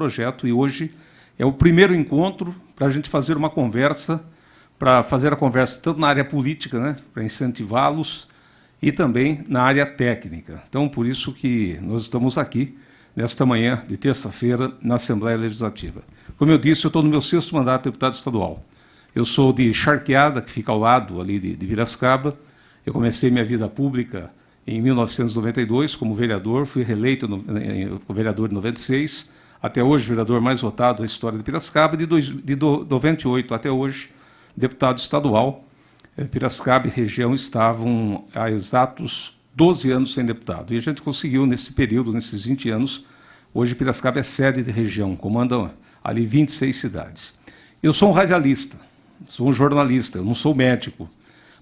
projeto, e hoje é o primeiro encontro para a gente fazer uma conversa, para fazer a conversa tanto na área política, né, para incentivá-los, e também na área técnica. Então, por isso que nós estamos aqui, nesta manhã de terça-feira, na Assembleia Legislativa. Como eu disse, eu estou no meu 6º mandato de deputado estadual. Eu sou de Charqueada, que fica ao lado ali de Piracicaba. Eu comecei minha vida pública em 1992 como vereador, fui reeleito como vereador em 96, até hoje vereador mais votado da história de Piracicaba, de 98 até hoje, deputado estadual. Piracicaba e região estavam há exatos 12 anos sem deputado. E a gente conseguiu, nesse período, nesses 20 anos, hoje Piracicaba é sede de região, comandam ali 26 cidades. Eu sou um radialista, sou um jornalista, eu não sou médico,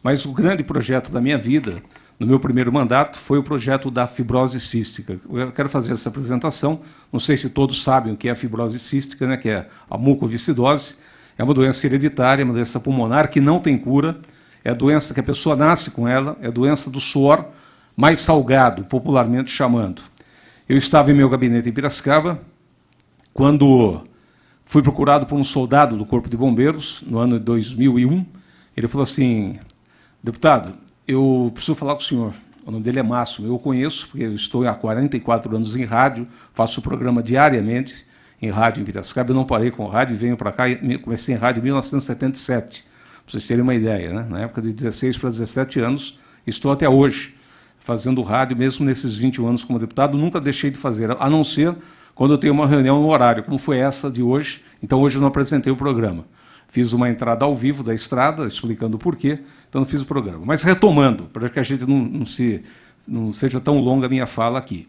mas o grande projeto da minha vida, no meu primeiro mandato, foi o projeto da fibrose cística. Eu quero fazer essa apresentação, não sei se todos sabem o que é a fibrose cística, né, que é a mucoviscidose, é uma doença hereditária, uma doença pulmonar que não tem cura, é a doença que a pessoa nasce com ela, é a doença do suor mais salgado, popularmente chamando. Eu estava em meu gabinete em Piracicaba, quando fui procurado por um soldado do Corpo de Bombeiros, no ano de 2001. Ele falou assim: deputado, eu preciso falar com o senhor. O nome dele é Márcio, eu o conheço, porque eu estou há 44 anos em rádio, faço o programa diariamente em rádio em Piracicaba. Eu não parei com o rádio, venho para cá, comecei em rádio em 1977, para vocês terem uma ideia, né? Na época de 16 para 17 anos, estou até hoje fazendo rádio, mesmo nesses 21 anos como deputado, nunca deixei de fazer, a não ser quando eu tenho uma reunião no horário, como foi essa de hoje. Então, hoje eu não apresentei o programa. Fiz uma entrada ao vivo da estrada, explicando o porquê, então não fiz o programa. Mas retomando, para que a gente não seja tão longa a minha fala aqui.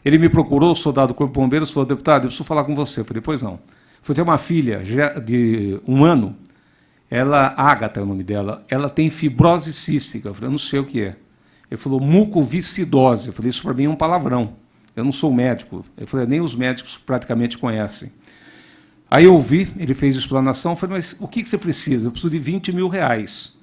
Ele me procurou, o soldado do Corpo de Bombeiros, falou: deputado, eu preciso falar com você. Eu falei: pois não. Foi ter uma filha de 1 ano, ela, Ágata é o nome dela, ela tem fibrose cística. Eu falei: eu não sei o que é. Ele falou: mucoviscidose. Eu falei: isso para mim é um palavrão. Eu não sou médico. Eu falei: nem os médicos praticamente conhecem. Aí eu ouvi, ele fez a explanação, eu falei: mas o que você precisa? Eu preciso de 20 mil reais.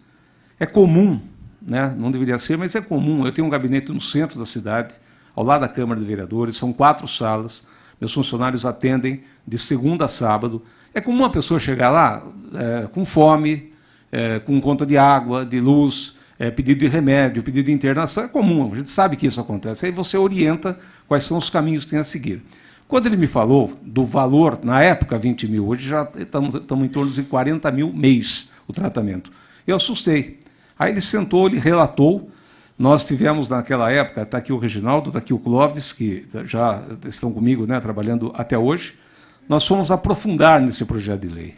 É comum, né? Não deveria ser, mas é comum. Eu tenho um gabinete no centro da cidade, ao lado da Câmara de Vereadores, são 4 salas, meus funcionários atendem de segunda a sábado. É comum a pessoa chegar lá com fome, com conta de água, de luz, pedido de remédio, pedido de internação, é comum, a gente sabe que isso acontece. Aí você orienta quais são os caminhos que tem a seguir. Quando ele me falou do valor, na época 20 mil, hoje já estamos em torno de 40 mil mês o tratamento, eu assustei. Aí ele sentou, ele relatou, nós tivemos naquela época, está aqui o Reginaldo, está aqui o Clóvis, que já estão comigo, né, trabalhando até hoje, nós fomos aprofundar nesse projeto de lei.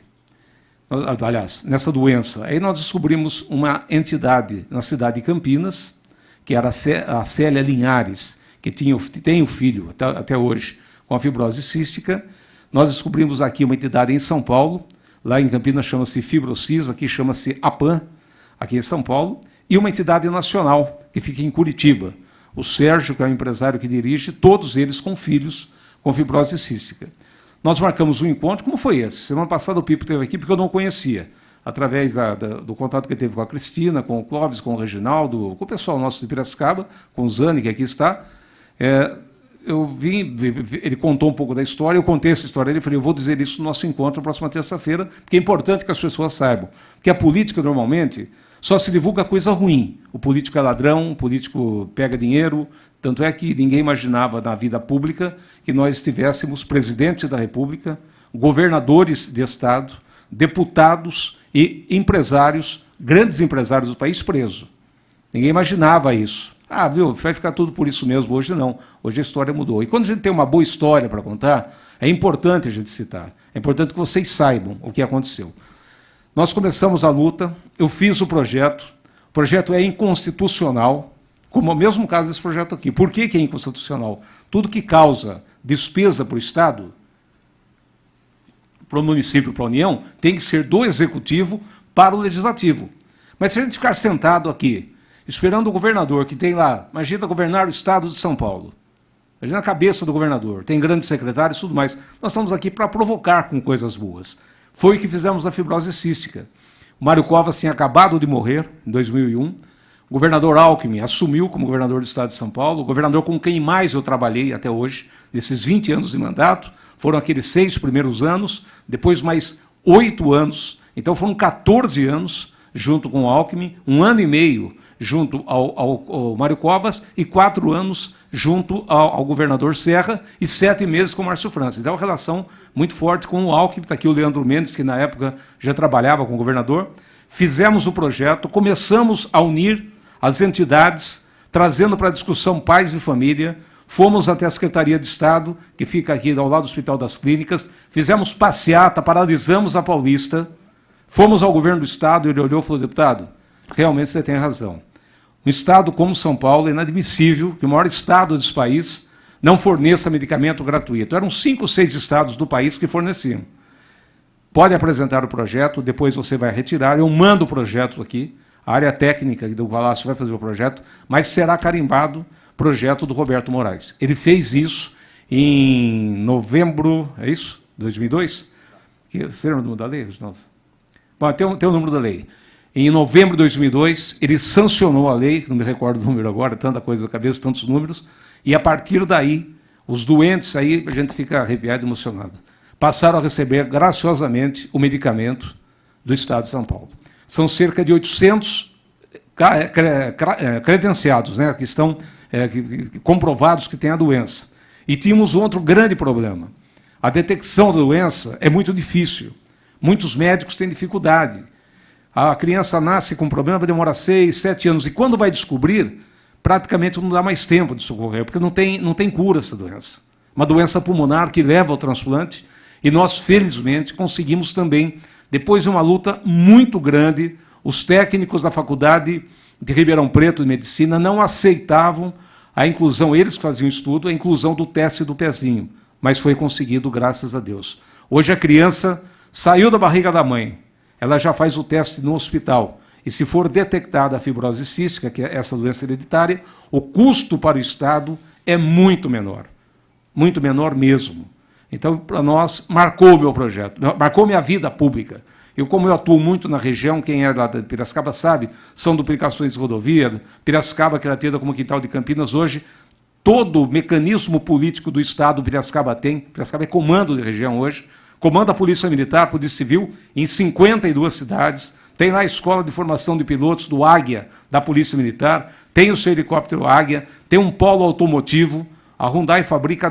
Aliás, nessa doença. Aí nós descobrimos uma entidade na cidade de Campinas, que era a Célia Linhares, que tem um filho até hoje com a fibrose cística. Nós descobrimos aqui uma entidade em São Paulo, lá em Campinas chama-se Fibrocis, aqui chama-se APAN, aqui em São Paulo, e uma entidade nacional, que fica em Curitiba. O Sérgio, que é o empresário que dirige, todos eles com filhos com fibrose cística. Nós marcamos um encontro, como foi esse? Semana passada o Pipo esteve aqui, porque eu não conhecia, através do contato que ele teve com a Cristina, com o Clóvis, com o Reginaldo, com o pessoal nosso de Piracicaba, com o Zani, que aqui está. Eu vim, ele contou um pouco da história, eu contei essa história, ele falou: eu vou dizer isso no nosso encontro na próxima terça-feira, porque é importante que as pessoas saibam. Porque a política, normalmente, só se divulga coisa ruim. O político é ladrão, o político pega dinheiro, tanto é que ninguém imaginava na vida pública que nós tivéssemos presidente da República, governadores de Estado, deputados e empresários, grandes empresários do país presos. Ninguém imaginava isso. Ah, viu, vai ficar tudo por isso mesmo. Hoje não. Hoje a história mudou. E quando a gente tem uma boa história para contar, é importante a gente citar. É importante que vocês saibam o que aconteceu. Nós começamos a luta, eu fiz o projeto é inconstitucional, como é o mesmo caso desse projeto aqui. Por que é inconstitucional? Tudo que causa despesa para o Estado, para o município, para a União, tem que ser do Executivo para o Legislativo. Mas se a gente ficar sentado aqui, esperando o governador, que tem lá, imagina governar o Estado de São Paulo, imagina a cabeça do governador, tem grandes secretários e tudo mais, nós estamos aqui para provocar com coisas boas. Foi o que fizemos na fibrose cística. O Mário Covas tinha acabado de morrer, em 2001, O governador Alckmin assumiu como governador do estado de São Paulo, o governador com quem mais eu trabalhei até hoje, nesses 20 anos de mandato, foram aqueles 6 primeiros anos, depois mais 8 anos, então foram 14 anos junto com o Alckmin, 1 ano e meio junto ao Mário Covas e 4 anos junto ao governador Serra e 7 meses com o Márcio França. Então, uma relação muito forte com o Alckmin. Está aqui o Leandro Mendes, que na época já trabalhava com o governador. Fizemos o projeto, começamos a unir as entidades, trazendo para a discussão pais e família. Fomos até a Secretaria de Estado, que fica aqui ao lado do Hospital das Clínicas, fizemos passeata, paralisamos a Paulista, fomos ao governo do Estado, ele olhou e falou: deputado, realmente você tem razão. Um Estado como São Paulo é inadmissível que o maior Estado desse país não forneça medicamento gratuito. Eram 5 ou 6 estados do país que forneciam. Pode apresentar o projeto, depois você vai retirar, eu mando o projeto aqui, a área técnica do Palácio vai fazer o projeto, mas será carimbado projeto do Roberto Moraes. Ele fez isso em novembro, é isso? 2002? Você lembra o número da lei, Reginaldo? Bom, tem o número da lei. Em novembro de 2002, ele sancionou a lei, não me recordo o número agora, tanta coisa na cabeça, tantos números, e a partir daí, os doentes, aí a gente fica arrepiado e emocionado, passaram a receber graciosamente o medicamento do Estado de São Paulo. São cerca de 800 credenciados, né, que estão comprovados que têm a doença. E tínhamos um outro grande problema. A detecção da doença é muito difícil. Muitos médicos têm dificuldade. A criança nasce com problema, demora 6, 7 anos, e quando vai descobrir, praticamente não dá mais tempo de socorrer, porque não tem cura essa doença. Uma doença pulmonar que leva ao transplante, e nós, felizmente, conseguimos também, depois de uma luta muito grande, os técnicos da Faculdade de Ribeirão Preto de Medicina não aceitavam a inclusão, eles que faziam estudo, a inclusão do teste do pezinho, mas foi conseguido, graças a Deus. Hoje a criança saiu da barriga da mãe, ela já faz o teste no hospital. E se for detectada a fibrose cística, que é essa doença hereditária, o custo para o Estado é muito menor mesmo. Então, para nós, marcou o meu projeto, marcou minha vida pública. Como eu atuo muito na região, quem é lá de Piracicaba sabe, são duplicações de rodovia, Piracicaba, que era tida como quintal de Campinas, hoje, todo o mecanismo político do Estado Piracicaba tem, Piracicaba é comando de região hoje, comanda a Polícia Militar, a Polícia Civil, em 52 cidades, tem lá a Escola de Formação de Pilotos do Águia, da Polícia Militar, tem o seu helicóptero Águia, tem um polo automotivo, a Hyundai fabrica,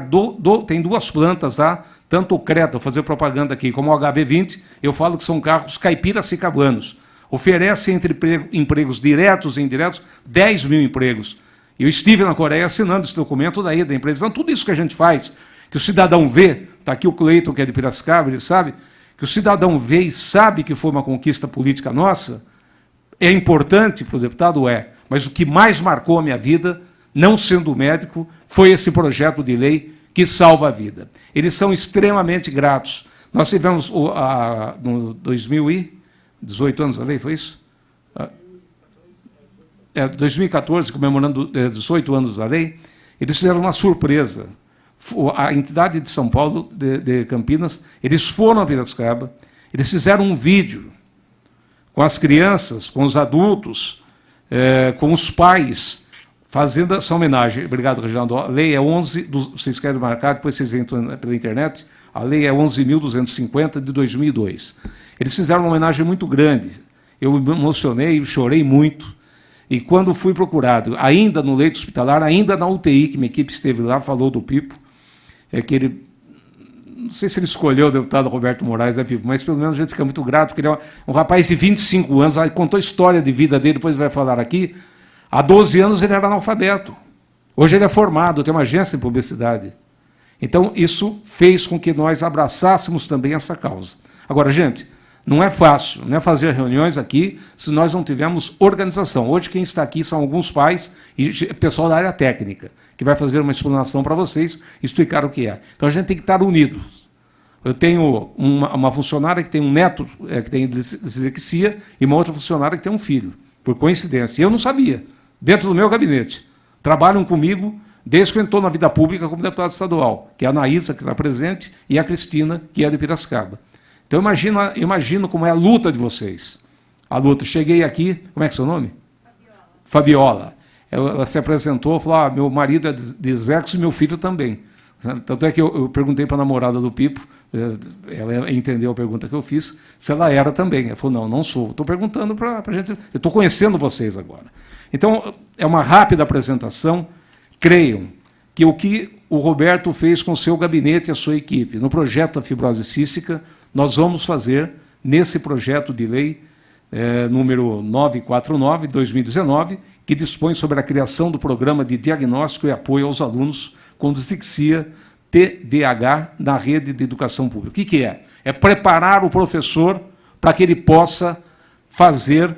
tem 2 plantas lá, tanto o Creta, vou fazer propaganda aqui, como o HB20, eu falo que são carros caipiracicabanos, oferecem entre empregos diretos e indiretos 10 mil empregos. E eu estive na Coreia assinando esse documento daí da empresa. Então, tudo isso que a gente faz, que o cidadão vê, está aqui o Cleiton, que é de Piracicaba, ele sabe, que o cidadão vê e sabe que foi uma conquista política nossa, é importante para o deputado, mas o que mais marcou a minha vida, não sendo médico, foi esse projeto de lei que salva a vida. Eles são extremamente gratos. Nós tivemos, no 2018 anos da lei, foi isso? 2014, comemorando 18 anos da lei, eles fizeram uma surpresa. A entidade de São Paulo, de Campinas, eles foram a Piracicaba, eles fizeram um vídeo com as crianças, com os adultos, com os pais, fazendo essa homenagem. Obrigado, Reginaldo. A lei é 11, vocês querem marcar, depois vocês entram pela internet, a lei é 11.250 de 2002. Eles fizeram uma homenagem muito grande. Eu me emocionei, chorei muito. E quando fui procurado, ainda no leito hospitalar, ainda na UTI, que minha equipe esteve lá, falou do Pipo, que ele, não sei se ele escolheu o deputado Roberto Moraes, né, Pipo, mas pelo menos a gente fica muito grato, porque ele é um rapaz de 25 anos, ele contou a história de vida dele, depois vai falar aqui. Há 12 anos ele era analfabeto. Hoje ele é formado, tem uma agência em publicidade. Então, isso fez com que nós abraçássemos também essa causa. Agora, gente, não é fácil, não é fazer reuniões aqui se nós não tivermos organização. Hoje quem está aqui são alguns pais e pessoal da área técnica, que vai fazer uma explanação para vocês e explicar o que é. Então a gente tem que estar unidos. Eu tenho uma funcionária que tem um neto que tem dislexia e uma outra funcionária que tem um filho, por coincidência. E eu não sabia, dentro do meu gabinete. Trabalham comigo desde que eu estou na vida pública como deputado estadual, que é a Anaísa, que está presente, e a Cristina, que é de Piracicaba. Então, imagino como é a luta de vocês. A luta. Cheguei aqui, como é que é o seu nome? Fabiola. Ela se apresentou e falou, meu marido é dislexo e meu filho também. Tanto é que eu perguntei para a namorada do Pipo, ela entendeu a pergunta que eu fiz, se ela era também. Ela falou, não sou. Estou perguntando para a gente, eu estou conhecendo vocês agora. Então, é uma rápida apresentação. Creiam que o que o Roberto fez com o seu gabinete e a sua equipe no projeto da fibrose cística, nós vamos fazer nesse projeto de lei número 949, 2019, que dispõe sobre a criação do programa de diagnóstico e apoio aos alunos com dislexia TDAH na rede de educação pública. O que é? É preparar o professor para que ele possa fazer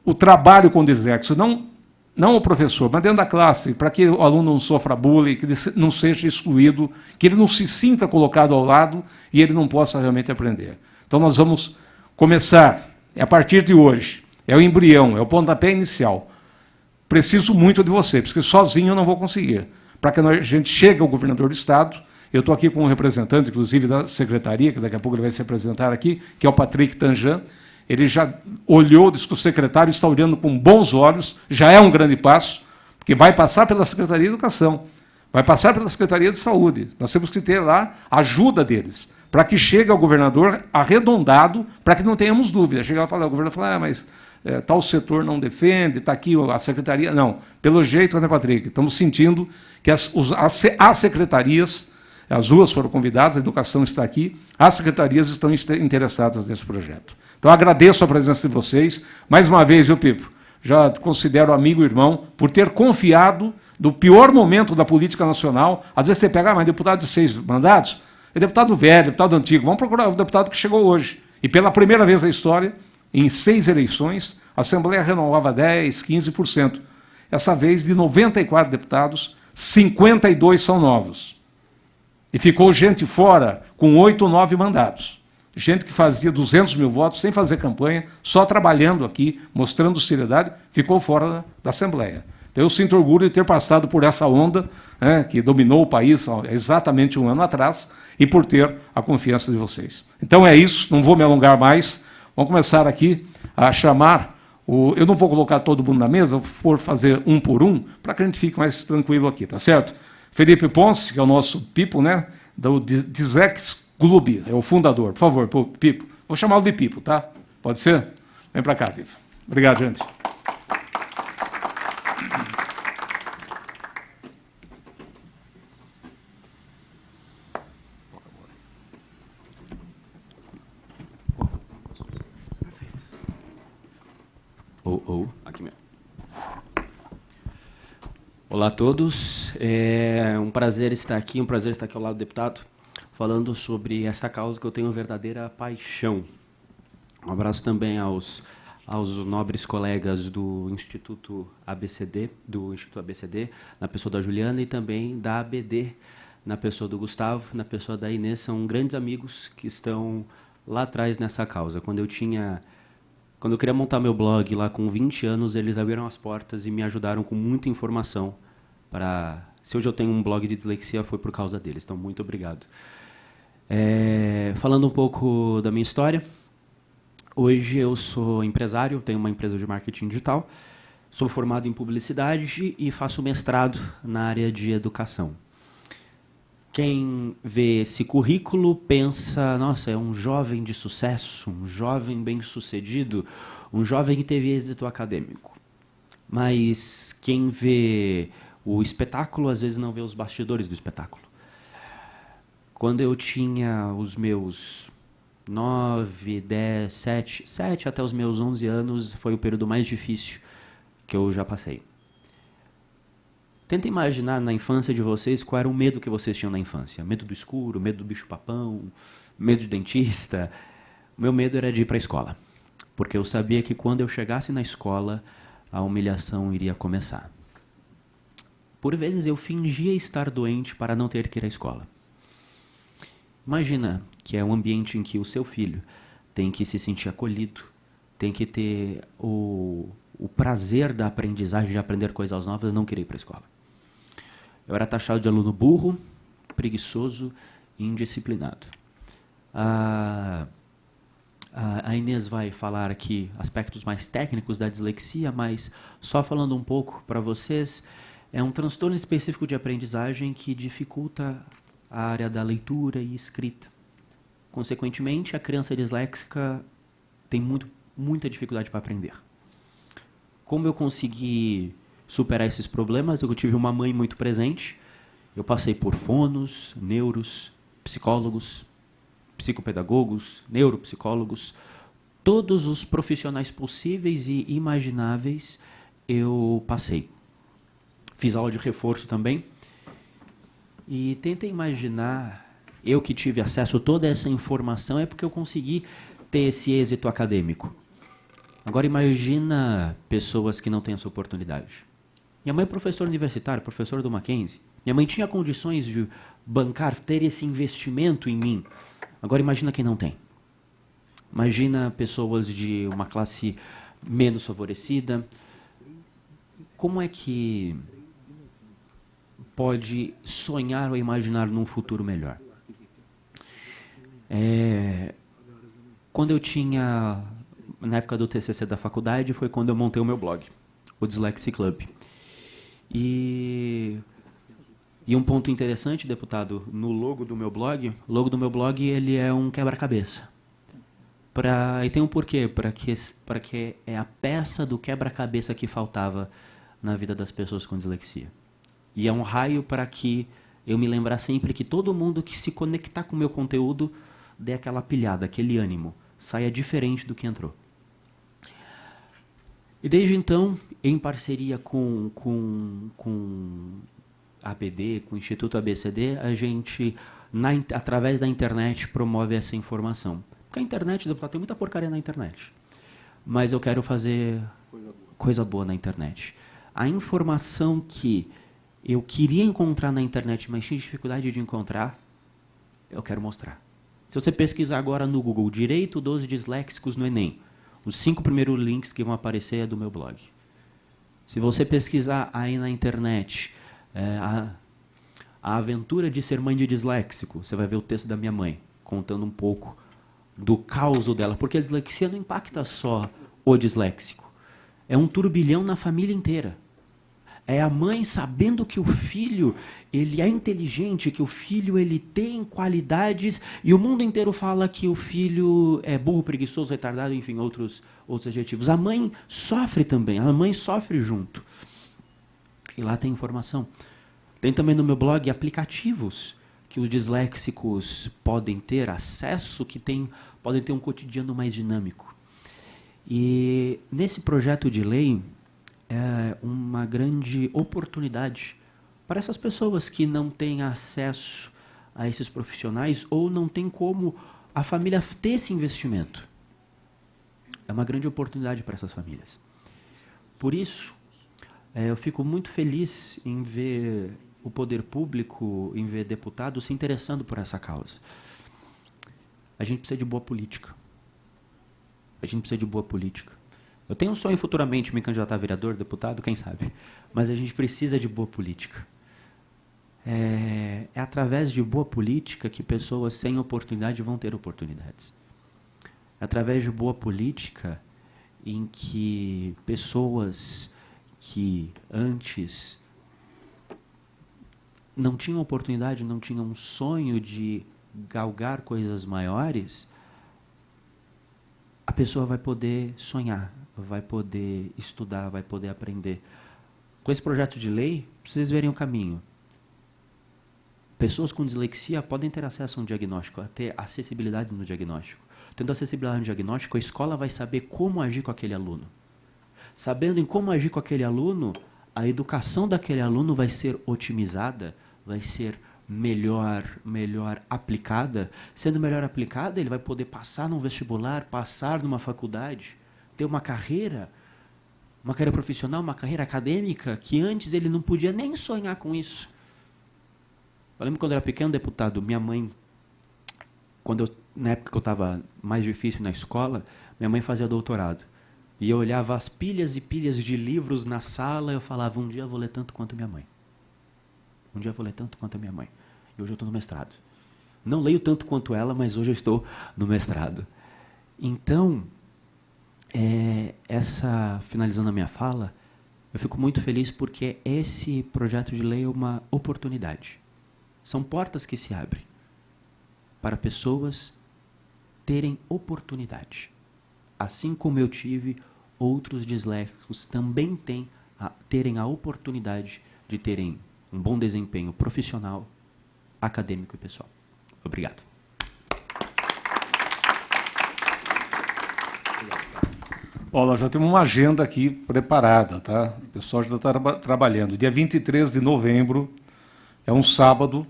o trabalho com dislexia, não o professor, mas dentro da classe, para que o aluno não sofra bullying, que ele não seja excluído, que ele não se sinta colocado ao lado e ele não possa realmente aprender. Então, nós vamos começar, a partir de hoje, é o embrião, é o pontapé inicial. Preciso muito de você, porque sozinho eu não vou conseguir. Para que a gente chegue ao governador do Estado, eu estou aqui com um representante, inclusive, da secretaria, que daqui a pouco ele vai se apresentar aqui, que é o Patrick Tanjan. Ele já olhou, disse que o secretário está olhando com bons olhos, já é um grande passo, porque vai passar pela Secretaria de Educação, vai passar pela Secretaria de Saúde. Nós temos que ter lá a ajuda deles, para que chegue ao governador arredondado, para que não tenhamos dúvida. Chega lá e fala, o governador fala, mas tal setor não defende, está aqui a secretaria. Não, pelo jeito, né, Patrick? Estamos sentindo que as secretarias, as duas foram convidadas, a educação está aqui, as secretarias estão interessadas nesse projeto. Então, agradeço a presença de vocês. Mais uma vez, viu, Pipo? Já considero amigo e irmão por ter confiado do pior momento da política nacional. Às vezes você pega, mas deputado de 6 mandatos, é deputado velho, deputado antigo. Vamos procurar o deputado que chegou hoje. E pela primeira vez na história, em 6 eleições, a Assembleia renovava 10%, 15%. Essa vez, de 94 deputados, 52 são novos. E ficou gente fora com 8 ou 9 mandatos. Gente que fazia 200 mil votos sem fazer campanha, só trabalhando aqui, mostrando seriedade, ficou fora da Assembleia. Então, eu sinto orgulho de ter passado por essa onda, que dominou o país há exatamente um ano atrás, e por ter a confiança de vocês. Então é isso, não vou me alongar mais. Vamos começar aqui a chamar, eu não vou colocar todo mundo na mesa, vou fazer um por um, para que a gente fique mais tranquilo aqui, tá certo? Felipe Ponce, que é o nosso Pipo, né, do Dislex Clube, é o fundador. Por favor, Pipo. Vou chamá-lo de Pipo, tá? Pode ser? Vem para cá, Pipo. Obrigado, gente. Aqui mesmo. Olá a todos. É um prazer estar aqui ao lado do deputado, falando sobre essa causa que eu tenho verdadeira paixão. Um abraço também aos nobres colegas do Instituto ABCD, na pessoa da Juliana, e também da ABD, na pessoa do Gustavo, na pessoa da Inês. São grandes amigos que estão lá atrás nessa causa. Quando eu queria montar meu blog lá com 20 anos, eles abriram as portas e me ajudaram com muita informação. Se hoje eu tenho um blog de dislexia, foi por causa deles. Então, muito obrigado. Falando um pouco da minha história, hoje eu sou empresário, tenho uma empresa de marketing digital, sou formado em publicidade e faço mestrado na área de educação. Quem vê esse currículo pensa, nossa, é um jovem de sucesso, um jovem bem-sucedido, um jovem que teve êxito acadêmico. Mas quem vê o espetáculo, às vezes não vê os bastidores do espetáculo. Quando eu tinha os meus 9, 10, 7 até os meus 11 anos, foi o período mais difícil que eu já passei. Tenta imaginar na infância de vocês qual era o medo que vocês tinham na infância. Medo do escuro, medo do bicho-papão, medo de dentista. O meu medo era de ir para a escola, porque eu sabia que quando eu chegasse na escola, a humilhação iria começar. Por vezes eu fingia estar doente para não ter que ir à escola. Imagina que é um ambiente em que o seu filho tem que se sentir acolhido, tem que ter o prazer da aprendizagem, de aprender coisas novas, não querer ir para a escola. Eu era taxado de aluno burro, preguiçoso e indisciplinado. A Inês vai falar aqui aspectos mais técnicos da dislexia, mas só falando um pouco para vocês, é um transtorno específico de aprendizagem que dificulta a área da leitura e escrita. Consequentemente, a criança disléxica tem muita dificuldade para aprender. Como eu consegui superar esses problemas? Eu tive uma mãe muito presente. Eu passei por fonos, neuros, psicólogos, psicopedagogos, neuropsicólogos, todos os profissionais possíveis e imagináveis eu passei. Fiz aula de reforço também. E tentem imaginar, eu que tive acesso a toda essa informação é porque eu consegui ter esse êxito acadêmico. Agora imagina pessoas que não têm essa oportunidade. Minha mãe é professora universitária, professora do Mackenzie. Minha mãe tinha condições de bancar, ter esse investimento em mim. Agora imagina quem não tem. Imagina pessoas de uma classe menos favorecida. Como é que pode sonhar ou imaginar num futuro melhor? Quando eu tinha, na época do TCC da faculdade, foi quando eu montei o meu blog, o Dyslexia Club. E um ponto interessante, deputado, no logo do meu blog, o logo do meu blog ele é um quebra-cabeça. E tem um porquê, para que é a peça do quebra-cabeça que faltava na vida das pessoas com dislexia. E é um raio para que eu me lembrar sempre que todo mundo que se conectar com o meu conteúdo dê aquela pilhada, aquele ânimo, saia diferente do que entrou. E desde então, em parceria com a ABD, com o Instituto ABCD, a gente, através da internet, promove essa informação. Porque a internet, deputado, tem muita porcaria na internet. Mas eu quero fazer coisa boa na internet. A informação que eu queria encontrar na internet, mas tinha dificuldade de encontrar, eu quero mostrar. Se você pesquisar agora no Google, Direito dos Disléxicos no Enem, os 5 primeiros links que vão aparecer é do meu blog. Se você pesquisar aí na internet a aventura de ser mãe de disléxico, você vai ver o texto da minha mãe, contando um pouco do caos dela. Porque a dislexia não impacta só o disléxico. É um turbilhão na família inteira. É a mãe sabendo que o filho ele é inteligente, que o filho ele tem qualidades, e o mundo inteiro fala que o filho é burro, preguiçoso, retardado, enfim, outros adjetivos. A mãe sofre também, a mãe sofre junto. E lá tem informação. Tem também no meu blog aplicativos que os disléxicos podem ter acesso, que podem ter um cotidiano mais dinâmico. E nesse projeto de lei, é uma grande oportunidade para essas pessoas que não têm acesso a esses profissionais ou não tem como a família ter esse investimento. É uma grande oportunidade para essas famílias. Por isso, eu fico muito feliz em ver o poder público, em ver deputados se interessando por essa causa. A gente precisa de boa política. A gente precisa de boa política. Eu tenho um sonho futuramente me candidatar a vereador, deputado, quem sabe. Mas a gente precisa de boa política. É através de boa política que pessoas sem oportunidade vão ter oportunidades. É através de boa política em que pessoas que antes não tinham oportunidade, não tinham um sonho de galgar coisas maiores, a pessoa vai poder sonhar, vai poder estudar, vai poder aprender. Com esse projeto de lei, vocês verem o caminho. Pessoas com dislexia podem ter acesso a um diagnóstico, a ter acessibilidade no diagnóstico. Tendo acessibilidade no diagnóstico, a escola vai saber como agir com aquele aluno. Sabendo em como agir com aquele aluno, a educação daquele aluno vai ser otimizada, vai ser melhor aplicada. Sendo melhor aplicada, ele vai poder passar num vestibular, passar numa faculdade, ter uma carreira profissional, uma carreira acadêmica, que antes ele não podia nem sonhar com isso. Eu lembro quando eu era pequeno, deputado, minha mãe, na época que eu estava mais difícil na escola, minha mãe fazia doutorado. E eu olhava as pilhas e pilhas de livros na sala e eu falava, um dia eu vou ler tanto quanto minha mãe. Um dia eu vou ler tanto quanto a minha mãe. E hoje eu estou no mestrado. Não leio tanto quanto ela, mas hoje eu estou no mestrado. Então, finalizando a minha fala, eu fico muito feliz porque esse projeto de lei é uma oportunidade. São portas que se abrem para pessoas terem oportunidade. Assim como eu tive, outros disléxicos também terem a oportunidade de terem um bom desempenho profissional, acadêmico e pessoal. Obrigado. Paula, já temos uma agenda aqui preparada, tá? O pessoal já está trabalhando. Dia 23 de novembro, é um sábado,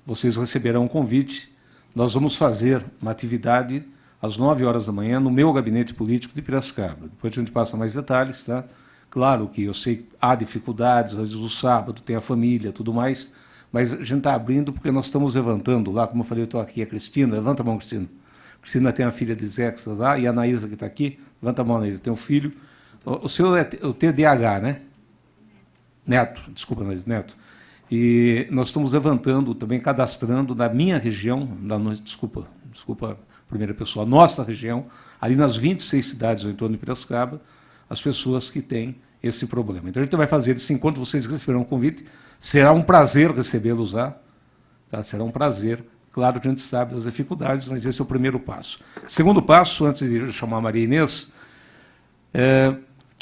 vocês receberão um convite. Nós vamos fazer uma atividade às 9 horas da manhã no meu gabinete político de Piracicaba. Depois a gente passa mais detalhes, tá? Claro que eu sei que há dificuldades, às vezes o sábado tem a família, tudo mais, mas a gente está abrindo porque nós estamos levantando lá, como eu falei, eu estou aqui, a Cristina, levanta a mão, Cristina. Cristina tem a filha de Zexas lá, e a Anaísa que está aqui, levanta a mão, Anaísa, tem um filho. O seu é o TDAH, né? Neto, desculpa, Anaísa, Neto. E nós estamos levantando, também cadastrando na minha região, desculpa, primeira pessoa, nossa região, ali nas 26 cidades ao entorno de Piracicaba, as pessoas que têm esse problema. Então a gente vai fazer esse encontro, vocês receberão um convite, será um prazer recebê-los lá, tá? Será um prazer. Claro que a gente sabe das dificuldades, mas esse é o primeiro passo. Segundo passo, antes de chamar a Maria Inês,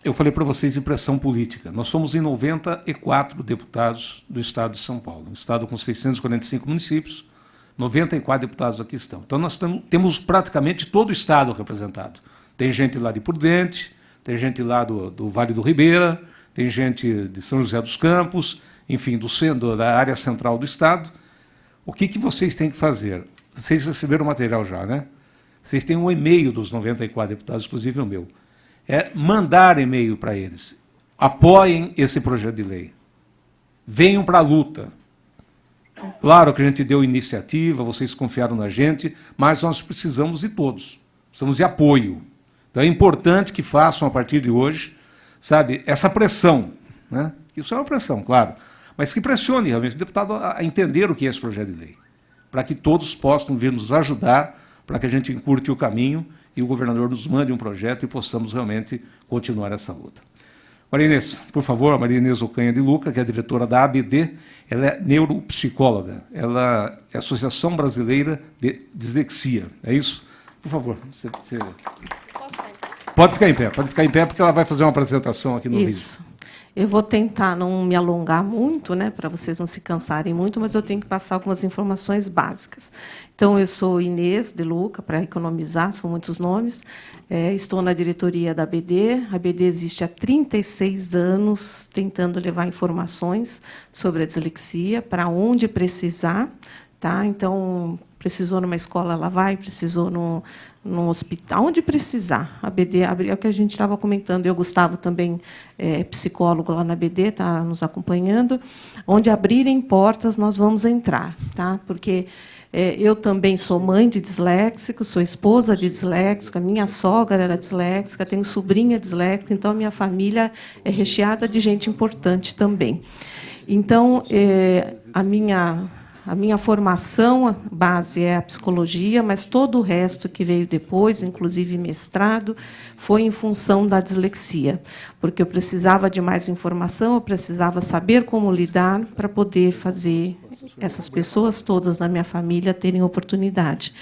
eu falei para vocês impressão política. Nós somos em 94 deputados do Estado de São Paulo, um Estado com 645 municípios, 94 deputados aqui estão. Então, nós temos praticamente todo o Estado representado. Tem gente lá de Prudente, tem gente lá do Vale do Ribeira, tem gente de São José dos Campos, enfim, da área central do Estado. O que vocês têm que fazer? Vocês receberam o material já, né? Vocês têm um e-mail dos 94 deputados, inclusive o meu. É mandar e-mail para eles. Apoiem esse projeto de lei. Venham para a luta. Claro que a gente deu iniciativa, vocês confiaram na gente, mas nós precisamos de todos. Precisamos de apoio. Então é importante que façam, a partir de hoje, sabe, essa pressão, né? Isso é uma pressão, claro, mas que pressione realmente o deputado a entender o que é esse projeto de lei, para que todos possam vir nos ajudar, para que a gente encurte o caminho e o governador nos mande um projeto e possamos realmente continuar essa luta. Maria Inês, por favor, a Maria Inês Ocanha de Luca, que é a diretora da ABD, ela é neuropsicóloga, ela é a Associação Brasileira de Dislexia, é isso? Por favor, você... Pode ficar em pé, porque ela vai fazer uma apresentação aqui no vídeo. Isso. Eu vou tentar não me alongar muito, né, para vocês não se cansarem muito, mas eu tenho que passar algumas informações básicas. Então, eu sou Inês de Luca, para economizar, são muitos nomes. Estou na diretoria da ABD. A ABD existe há 36 anos, tentando levar informações sobre a dislexia, para onde precisar. Tá? Então, precisou numa escola, ela vai, precisou no hospital, onde precisar. A BD é o que a gente estava comentando. Eu, Gustavo, também é psicólogo lá na BD, está nos acompanhando. Onde abrirem portas, nós vamos entrar, tá? Porque eu também sou mãe de disléxico, sou esposa de disléxico, a minha sogra era disléxica, tenho sobrinha disléxica, então a minha família é recheada de gente importante também. Então, a minha formação base é a psicologia, mas todo o resto que veio depois, inclusive mestrado, foi em função da dislexia, porque eu precisava de mais informação, eu precisava saber como lidar para poder fazer essas pessoas todas na minha família terem oportunidade.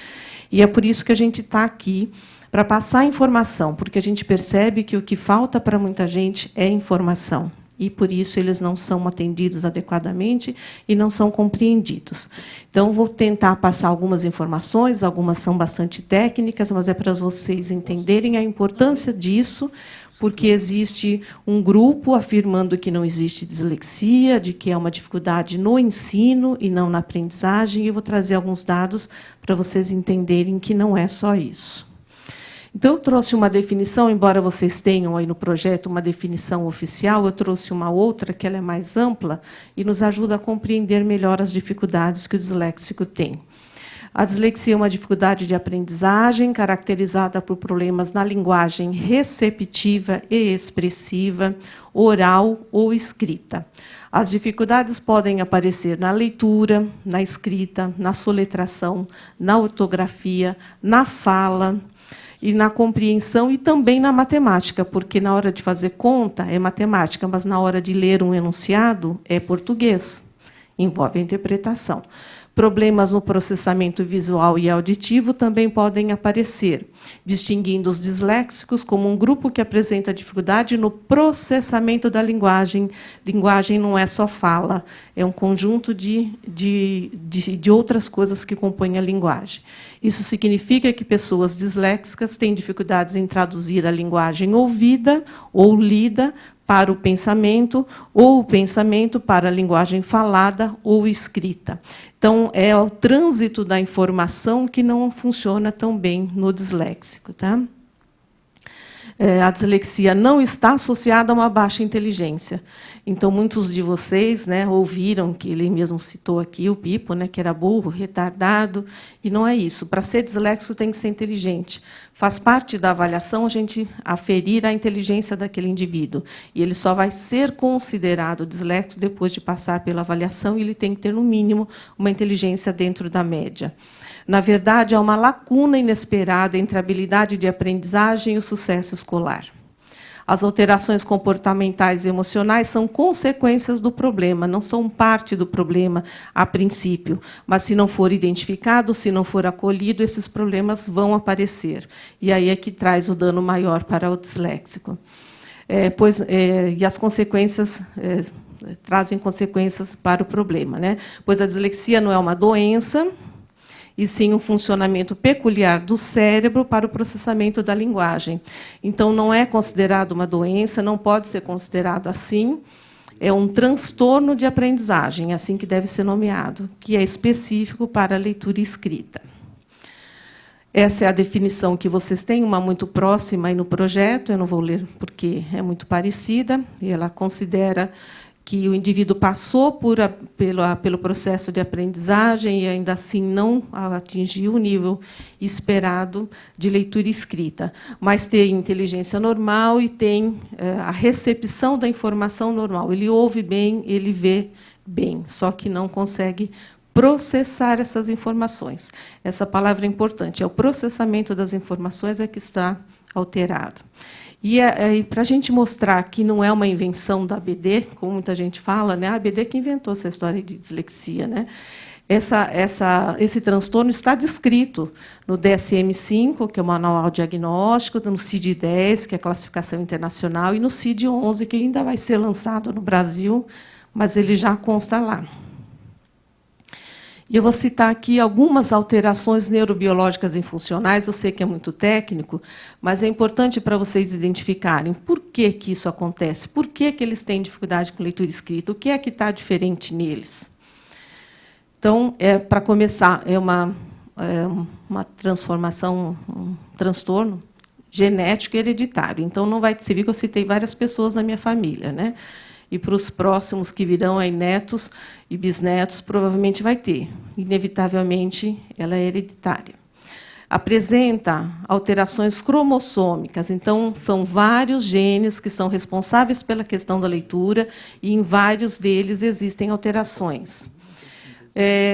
E é por isso que a gente está aqui, para passar informação, porque a gente percebe que o que falta para muita gente é informação. E, por isso, eles não são atendidos adequadamente e não são compreendidos. Então, vou tentar passar algumas informações, algumas são bastante técnicas, mas é para vocês entenderem a importância disso, porque existe um grupo afirmando que não existe dislexia, de que é uma dificuldade no ensino e não na aprendizagem, e eu vou trazer alguns dados para vocês entenderem que não é só isso. Então, eu trouxe uma definição, embora vocês tenham aí no projeto uma definição oficial, eu trouxe uma outra, que ela é mais ampla, e nos ajuda a compreender melhor as dificuldades que o disléxico tem. A dislexia é uma dificuldade de aprendizagem, caracterizada por problemas na linguagem receptiva e expressiva, oral ou escrita. As dificuldades podem aparecer na leitura, na escrita, na soletração, na ortografia, na fala. e na compreensão e também na matemática, porque na hora de fazer conta é matemática, mas na hora de ler um enunciado é português, envolve a interpretação. Problemas no processamento visual e auditivo também podem aparecer, distinguindo os disléxicos como um grupo que apresenta dificuldade no processamento da linguagem. Linguagem não é só fala, é um conjunto de outras coisas que compõem a linguagem. Isso significa que pessoas disléxicas têm dificuldades em traduzir a linguagem ouvida ou lida para o pensamento, ou o pensamento para a linguagem falada ou escrita. Então, é o trânsito da informação que não funciona tão bem no disléxico. Tá? A dislexia não está associada a uma baixa inteligência. Então, muitos de vocês, né, ouviram que ele mesmo citou aqui, o Pipo, né, que era burro, retardado, e não é isso. Para ser disléxico, tem que ser inteligente. Faz parte da avaliação a gente aferir a inteligência daquele indivíduo. E ele só vai ser considerado disléxico depois de passar pela avaliação, e ele tem que ter, no mínimo, uma inteligência dentro da média. Na verdade, há uma lacuna inesperada entre a habilidade de aprendizagem e o sucesso escolar. As alterações comportamentais e emocionais são consequências do problema, não são parte do problema a princípio, mas se não for identificado, se não for acolhido, esses problemas vão aparecer. E aí é que traz o dano maior para o disléxico. E as consequências trazem consequências para o problema, né? Pois a dislexia não é uma doença, e sim um funcionamento peculiar do cérebro para o processamento da linguagem. Então, não é considerado uma doença, não pode ser considerado assim. É um transtorno de aprendizagem, assim que deve ser nomeado, que é específico para a leitura escrita. Essa é a definição que vocês têm, uma muito próxima aí no projeto, eu não vou ler porque é muito parecida, e ela considera que o indivíduo passou pelo processo de aprendizagem e, ainda assim, não atingiu o nível esperado de leitura escrita, mas tem inteligência normal e tem a recepção da informação normal. Ele ouve bem, ele vê bem, só que não consegue processar essas informações. Essa palavra é importante, é o processamento das informações é que está alterado. E para a gente mostrar que não é uma invenção da ABD, como muita gente fala, né? A ABD que inventou essa história de dislexia, né? Esse transtorno está descrito no DSM-5, que é o Manual Diagnóstico, no CID-10, que é a Classificação Internacional, e no CID-11, que ainda vai ser lançado no Brasil, mas ele já consta lá. E eu vou citar aqui algumas alterações neurobiológicas e funcionais. Eu sei que é muito técnico, mas é importante para vocês identificarem por que isso acontece, por que eles têm dificuldade com leitura escrita, o que é que está diferente neles. Então, para começar, é uma transformação, um transtorno genético e hereditário. Então, não vai ser, que eu citei várias pessoas na minha família, né? E para os próximos que virão aí, netos e bisnetos, provavelmente vai ter. Inevitavelmente, ela é hereditária. Apresenta alterações cromossômicas, então, são vários genes que são responsáveis pela questão da leitura, e em vários deles existem alterações.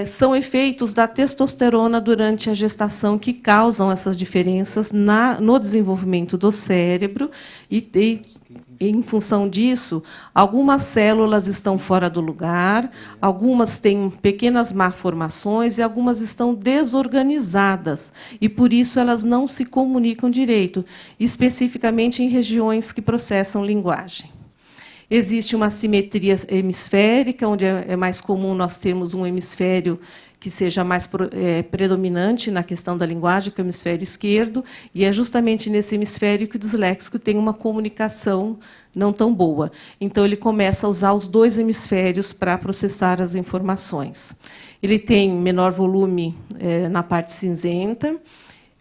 São efeitos da testosterona durante a gestação que causam essas diferenças no desenvolvimento do cérebro, e em função disso, algumas células estão fora do lugar, algumas têm pequenas malformações e algumas estão desorganizadas, e, por isso, elas não se comunicam direito, especificamente em regiões que processam linguagem. Existe uma assimetria hemisférica, onde é mais comum nós termos um hemisfério que seja mais predominante na questão da linguagem, que é o hemisfério esquerdo, e é justamente nesse hemisfério que o disléxico tem uma comunicação não tão boa. Então, ele começa a usar os dois hemisférios para processar as informações. Ele tem menor volume na parte cinzenta.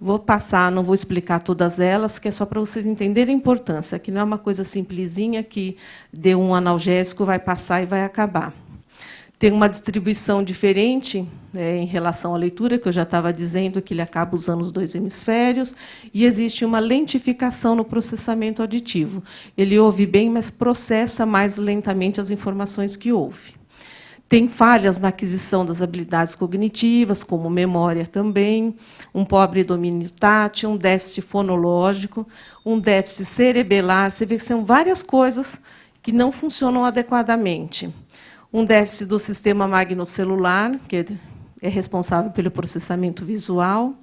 Vou passar, não vou explicar todas elas, que é só para vocês entenderem a importância, que não é uma coisa simplesinha que deu um analgésico, vai passar e vai acabar. Tem uma distribuição diferente em relação à leitura, que eu já estava dizendo que ele acaba usando os dois hemisférios, e existe uma lentificação no processamento auditivo. Ele ouve bem, mas processa mais lentamente as informações que ouve. Tem falhas na aquisição das habilidades cognitivas, como memória também, um pobre domínio tátil, um déficit fonológico, um déficit cerebelar. Você vê que são várias coisas que não funcionam adequadamente. Um déficit do sistema magnocelular, que é responsável pelo processamento visual,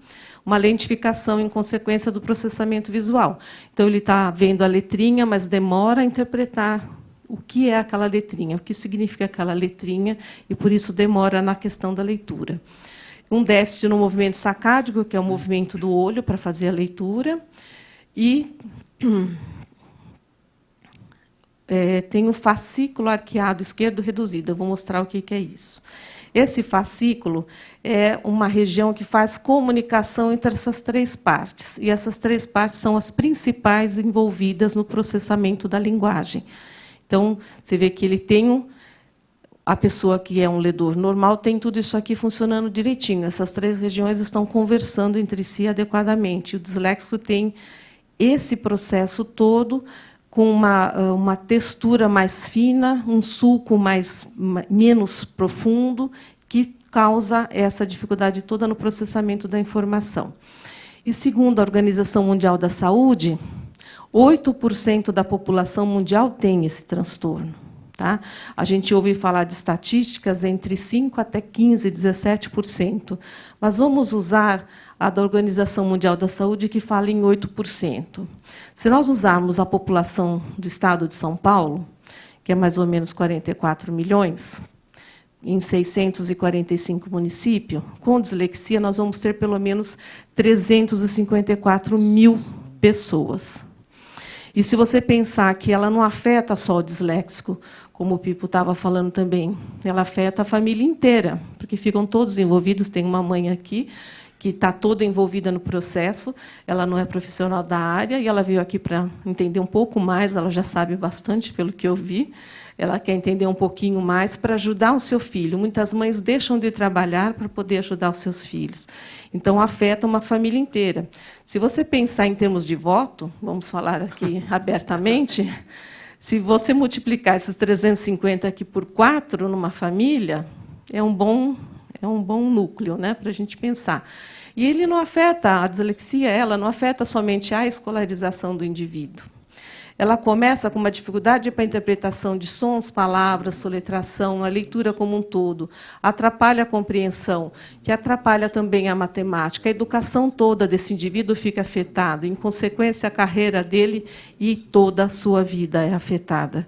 uma lentificação em consequência do processamento visual. Então, ele está vendo a letrinha, mas demora a interpretar o que é aquela letrinha, o que significa aquela letrinha, e, por isso, demora na questão da leitura. Um déficit no movimento sacádico, que é o movimento do olho para fazer a leitura, e tem o fascículo arqueado esquerdo reduzido. Eu vou mostrar o que é isso. Esse fascículo é uma região que faz comunicação entre essas três partes, e essas três partes são as principais envolvidas no processamento da linguagem. Então, você vê que ele tem a pessoa que é um ledor normal tem tudo isso aqui funcionando direitinho. Essas três regiões estão conversando entre si adequadamente. O disléxico tem esse processo todo com uma textura mais fina, um sulco menos profundo, que causa essa dificuldade toda no processamento da informação. E, segundo a Organização Mundial da Saúde, 8% da população mundial tem esse transtorno. Tá? A gente ouve falar de estatísticas entre 5% até 15%, 17%. Mas vamos usar a da Organização Mundial da Saúde, que fala em 8%. Se nós usarmos a população do estado de São Paulo, que é mais ou menos 44 milhões, em 645 municípios, com dislexia, nós vamos ter pelo menos 354 mil pessoas. E se você pensar que ela não afeta só o disléxico, como o Pipo estava falando também, ela afeta a família inteira, porque ficam todos envolvidos. Tem uma mãe aqui que está toda envolvida no processo, ela não é profissional da área, e ela veio aqui para entender um pouco mais, ela já sabe bastante, pelo que eu vi, ela quer entender um pouquinho mais para ajudar o seu filho. Muitas mães deixam de trabalhar para poder ajudar os seus filhos. Então, afeta uma família inteira. Se você pensar em termos de voto, vamos falar aqui abertamente, se você multiplicar esses 350 aqui por 4 numa família, é um bom núcleo, né, para a gente pensar. E ele não afeta, a dislexia, ela não afeta somente a escolarização do indivíduo. Ela começa com uma dificuldade para a interpretação de sons, palavras, soletração, a leitura como um todo, atrapalha a compreensão, que atrapalha também a matemática. A educação toda desse indivíduo fica afetada, em consequência, a carreira dele e toda a sua vida é afetada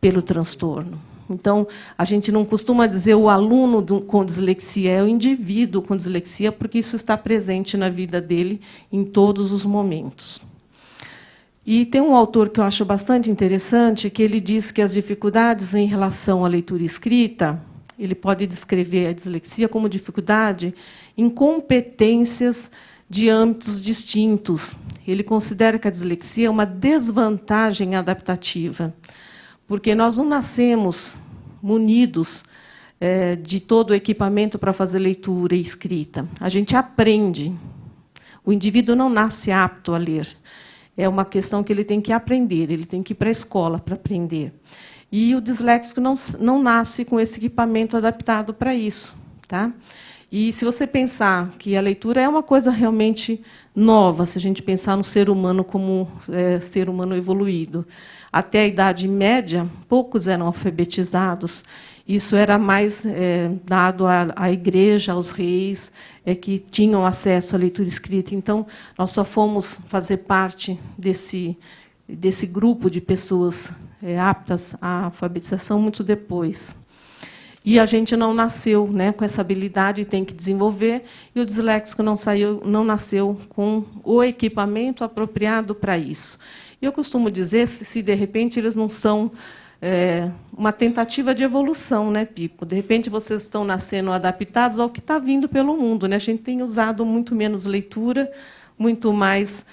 pelo transtorno. Então, a gente não costuma dizer o aluno com dislexia, é o indivíduo com dislexia, porque isso está presente na vida dele em todos os momentos. E tem um autor que eu acho bastante interessante, que ele diz que as dificuldades em relação à leitura e escrita, ele pode descrever a dislexia como dificuldade em competências de âmbitos distintos. Ele considera que a dislexia é uma desvantagem adaptativa, porque nós não nascemos munidos de todo o equipamento para fazer leitura e escrita. A gente aprende. O indivíduo não nasce apto a ler. É uma questão que ele tem que aprender, ele tem que ir para a escola para aprender. E o disléxico não nasce com esse equipamento adaptado para isso. Tá? E, se você pensar que a leitura é uma coisa realmente nova, se a gente pensar no ser humano como ser humano evoluído, até a Idade Média, poucos eram alfabetizados. Isso era mais dado à igreja, aos reis, que tinham acesso à leitura escrita. Então, nós só fomos fazer parte desse grupo de pessoas aptas à alfabetização muito depois. E a gente não nasceu, né, com essa habilidade, tem que desenvolver, e o disléxico não nasceu com o equipamento apropriado para isso. E eu costumo dizer, se de repente eles não são uma tentativa de evolução, né, Pipo? De repente vocês estão nascendo adaptados ao que está vindo pelo mundo, né? A gente tem usado muito menos leitura, muito mais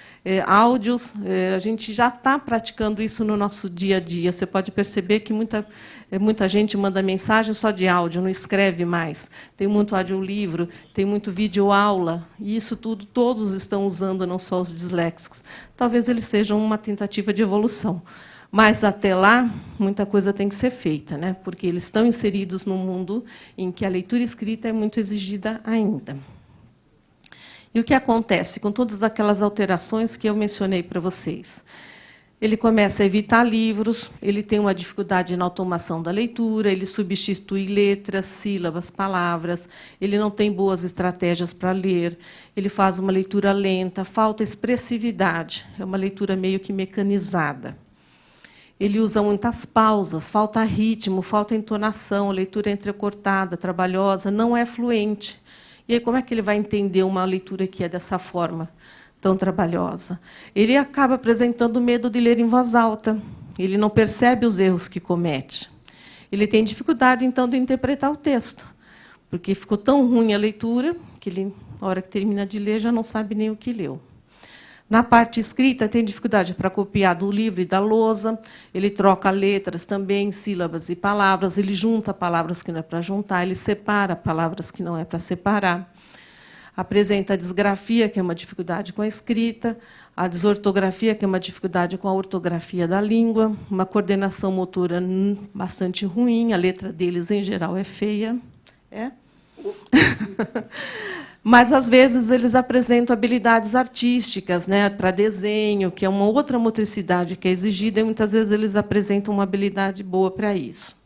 áudios. A gente já está praticando isso no nosso dia a dia. Você pode perceber que muita gente manda mensagem só de áudio, não escreve mais. Tem muito audiolivro, tem muito vídeo-aula, e isso tudo todos estão usando, não só os disléxicos. Talvez eles sejam uma tentativa de evolução. Mas, até lá, muita coisa tem que ser feita, né? Porque eles estão inseridos num mundo em que a leitura escrita é muito exigida ainda. E o que acontece com todas aquelas alterações que eu mencionei para vocês? Ele começa a evitar livros, ele tem uma dificuldade na automação da leitura, ele substitui letras, sílabas, palavras, ele não tem boas estratégias para ler, ele faz uma leitura lenta, falta expressividade, é uma leitura meio que mecanizada. Ele usa muitas pausas, falta ritmo, falta entonação, leitura entrecortada, trabalhosa, não é fluente. E aí, como é que ele vai entender uma leitura que é dessa forma, tão trabalhosa? Ele acaba apresentando medo de ler em voz alta, ele não percebe os erros que comete. Ele tem dificuldade, então, de interpretar o texto, porque ficou tão ruim a leitura que ele, na hora que termina de ler, já não sabe nem o que leu. Na parte escrita, tem dificuldade para copiar do livro e da lousa, ele troca letras também, sílabas e palavras, ele junta palavras que não é para juntar, ele separa palavras que não é para separar. Apresenta a disgrafia, que é uma dificuldade com a escrita, a desortografia, que é uma dificuldade com a ortografia da língua, uma coordenação motora bastante ruim, a letra deles, em geral, é feia. É? Mas, às vezes, eles apresentam habilidades artísticas, né, para desenho, que é uma outra motricidade que é exigida, e, muitas vezes, eles apresentam uma habilidade boa para isso.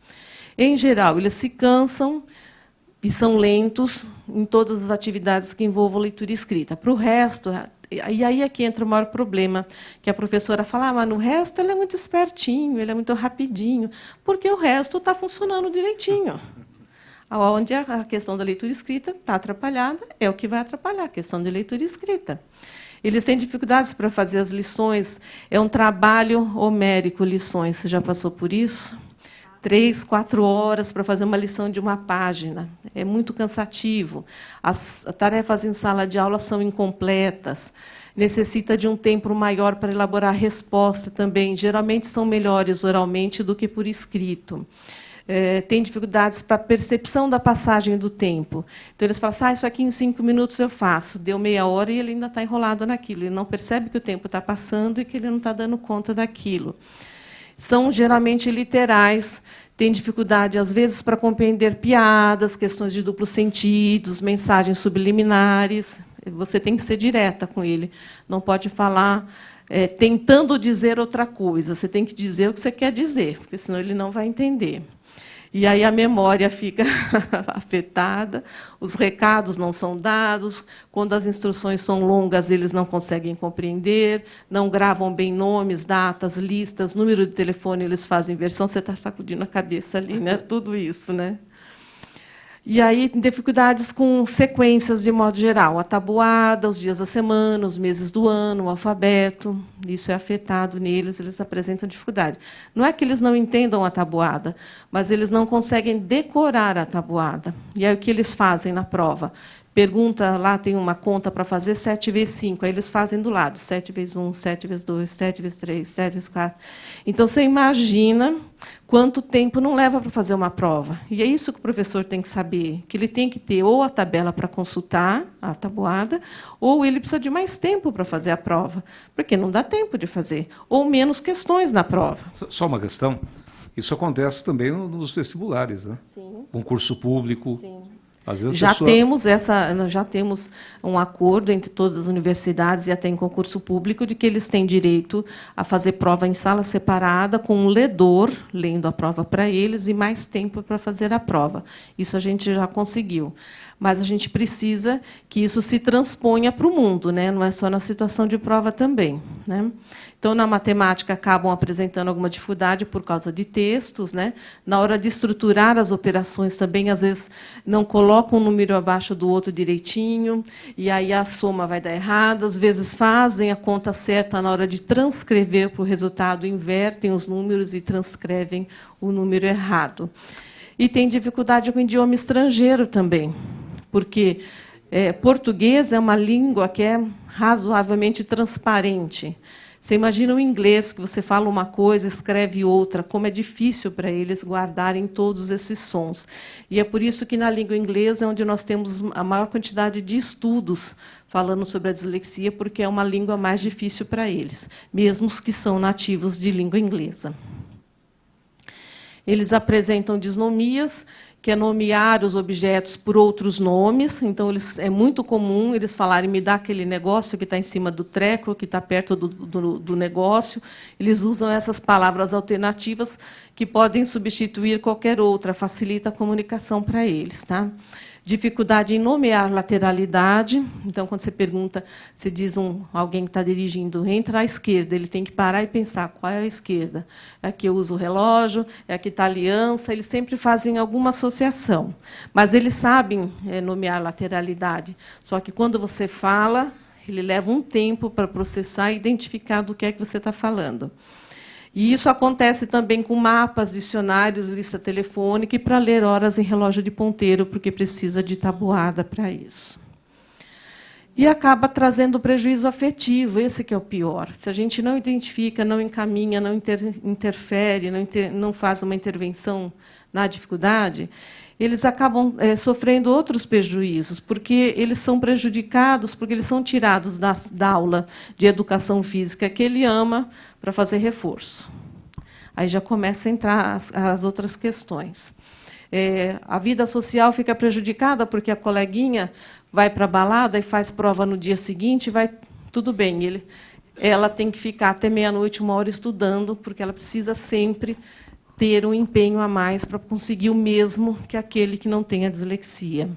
Em geral, eles se cansam e são lentos em todas as atividades que envolvam leitura e escrita. Para o resto, e aí é que entra o maior problema, que a professora fala, mas no resto ele é muito espertinho, ele é muito rapidinho, porque o resto está funcionando direitinho. Onde a questão da leitura escrita está atrapalhada, é o que vai atrapalhar a questão de leitura escrita. Eles têm dificuldades para fazer as lições, é um trabalho homérico, lições, você já passou por isso? 3, 4 horas para fazer uma lição de uma página. É muito cansativo. As tarefas em sala de aula são incompletas. Necessita de um tempo maior para elaborar a resposta também. Geralmente são melhores oralmente do que por escrito. Tem dificuldades para a percepção da passagem do tempo. Então, eles falam assim, isso aqui em 5 minutos eu faço. Deu meia hora e ele ainda está enrolado naquilo. Ele não percebe que o tempo está passando e que ele não está dando conta daquilo. São geralmente literais, têm dificuldade, às vezes, para compreender piadas, questões de duplos sentidos, mensagens subliminares. Você tem que ser direta com ele, não pode falar tentando dizer outra coisa. Você tem que dizer o que você quer dizer, porque senão ele não vai entender. E aí a memória fica afetada, os recados não são dados, quando as instruções são longas, eles não conseguem compreender, não gravam bem nomes, datas, listas, número de telefone, eles fazem inversão, você está sacudindo a cabeça ali, né? Tudo isso, né? E aí, dificuldades com sequências, de modo geral, a tabuada, os dias da semana, os meses do ano, o alfabeto, isso é afetado neles, eles apresentam dificuldade. Não é que eles não entendam a tabuada, mas eles não conseguem decorar a tabuada. E aí, o que eles fazem na prova? Pergunta, lá tem uma conta para fazer 7 vezes 5, aí eles fazem do lado, 7 vezes 1, 7 vezes 2, 7 vezes 3, 7 vezes 4. Então, você imagina quanto tempo não leva para fazer uma prova. E é isso que o professor tem que saber, que ele tem que ter ou a tabela para consultar, a tabuada, ou ele precisa de mais tempo para fazer a prova, porque não dá tempo de fazer, ou menos questões na prova. Só uma questão, isso acontece também nos vestibulares, né? Sim. Concurso público. Sim. Às vezes Já temos um acordo entre todas as universidades e até em concurso público de que eles têm direito a fazer prova em sala separada, com um ledor lendo a prova para eles e mais tempo para fazer a prova. Isso a gente já conseguiu. Mas a gente precisa que isso se transponha para o mundo, né? Não é só na situação de prova também, né? Então, na matemática, acabam apresentando alguma dificuldade por causa de textos, né? Na hora de estruturar as operações também, às vezes, não colocam um número abaixo do outro direitinho, e aí a soma vai dar errado. Às vezes, fazem a conta certa na hora de transcrever para o resultado, invertem os números e transcrevem o número errado. E tem dificuldade com o idioma estrangeiro também, porque português é uma língua que é razoavelmente transparente. Você imagina o inglês, que você fala uma coisa, escreve outra, como é difícil para eles guardarem todos esses sons. E é por isso que, na língua inglesa, é onde nós temos a maior quantidade de estudos falando sobre a dislexia, porque é uma língua mais difícil para eles, mesmo os que são nativos de língua inglesa. Eles apresentam disnomias, que é nomear os objetos por outros nomes. Então, é muito comum eles falarem, me dá aquele negócio que está em cima do treco, que está perto do negócio. Eles usam essas palavras alternativas que podem substituir qualquer outra, facilita a comunicação para eles. Tá? Dificuldade em nomear lateralidade. Então, quando você pergunta, você diz alguém que está dirigindo, entra à esquerda, ele tem que parar e pensar, qual é a esquerda? É a que eu uso o relógio? É a que está a aliança? Eles sempre fazem alguma associação. Mas eles sabem nomear lateralidade. Só que, quando você fala, ele leva um tempo para processar e identificar do que é que você está falando. E isso acontece também com mapas, dicionários, lista telefônica e para ler horas em relógio de ponteiro, porque precisa de tabuada para isso. E acaba trazendo prejuízo afetivo, esse que é o pior. Se a gente não identifica, não encaminha, não interfere, não faz uma intervenção na dificuldade, eles acabam sofrendo outros prejuízos, porque eles são prejudicados, porque eles são tirados da aula de educação física que ele ama para fazer reforço. Aí já começa a entrar as outras questões. A vida social fica prejudicada, porque a coleguinha vai para a balada e faz prova no dia seguinte, tudo bem, ela tem que ficar até meia-noite, 1 hora estudando, porque ela precisa sempre ter um empenho a mais para conseguir o mesmo que aquele que não tem a dislexia.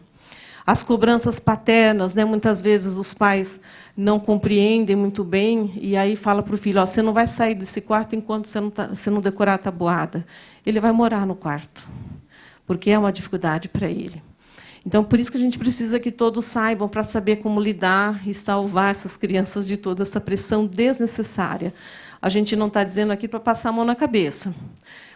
As cobranças paternas, né, muitas vezes os pais não compreendem muito bem e aí fala para o filho, você não vai sair desse quarto enquanto você não decorar a tabuada. Ele vai morar no quarto, porque é uma dificuldade para ele. Então, por isso que a gente precisa que todos saibam para saber como lidar e salvar essas crianças de toda essa pressão desnecessária. A gente não está dizendo aqui para passar a mão na cabeça.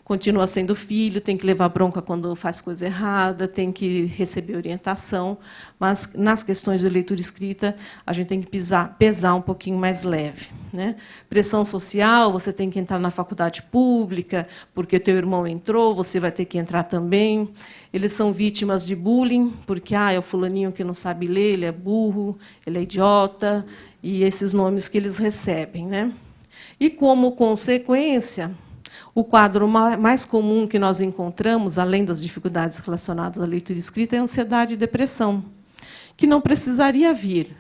Continua sendo filho, tem que levar bronca quando faz coisa errada, tem que receber orientação, mas, nas questões de leitura e escrita, a gente tem que pesar um pouquinho mais leve. Né? Pressão social, você tem que entrar na faculdade pública, porque teu irmão entrou, você vai ter que entrar também. Eles são vítimas de bullying, porque é o fulaninho que não sabe ler, ele é burro, ele é idiota, e esses nomes que eles recebem. Né? E, como consequência, o quadro mais comum que nós encontramos, além das dificuldades relacionadas à leitura e escrita, é a ansiedade e depressão, que não precisaria vir.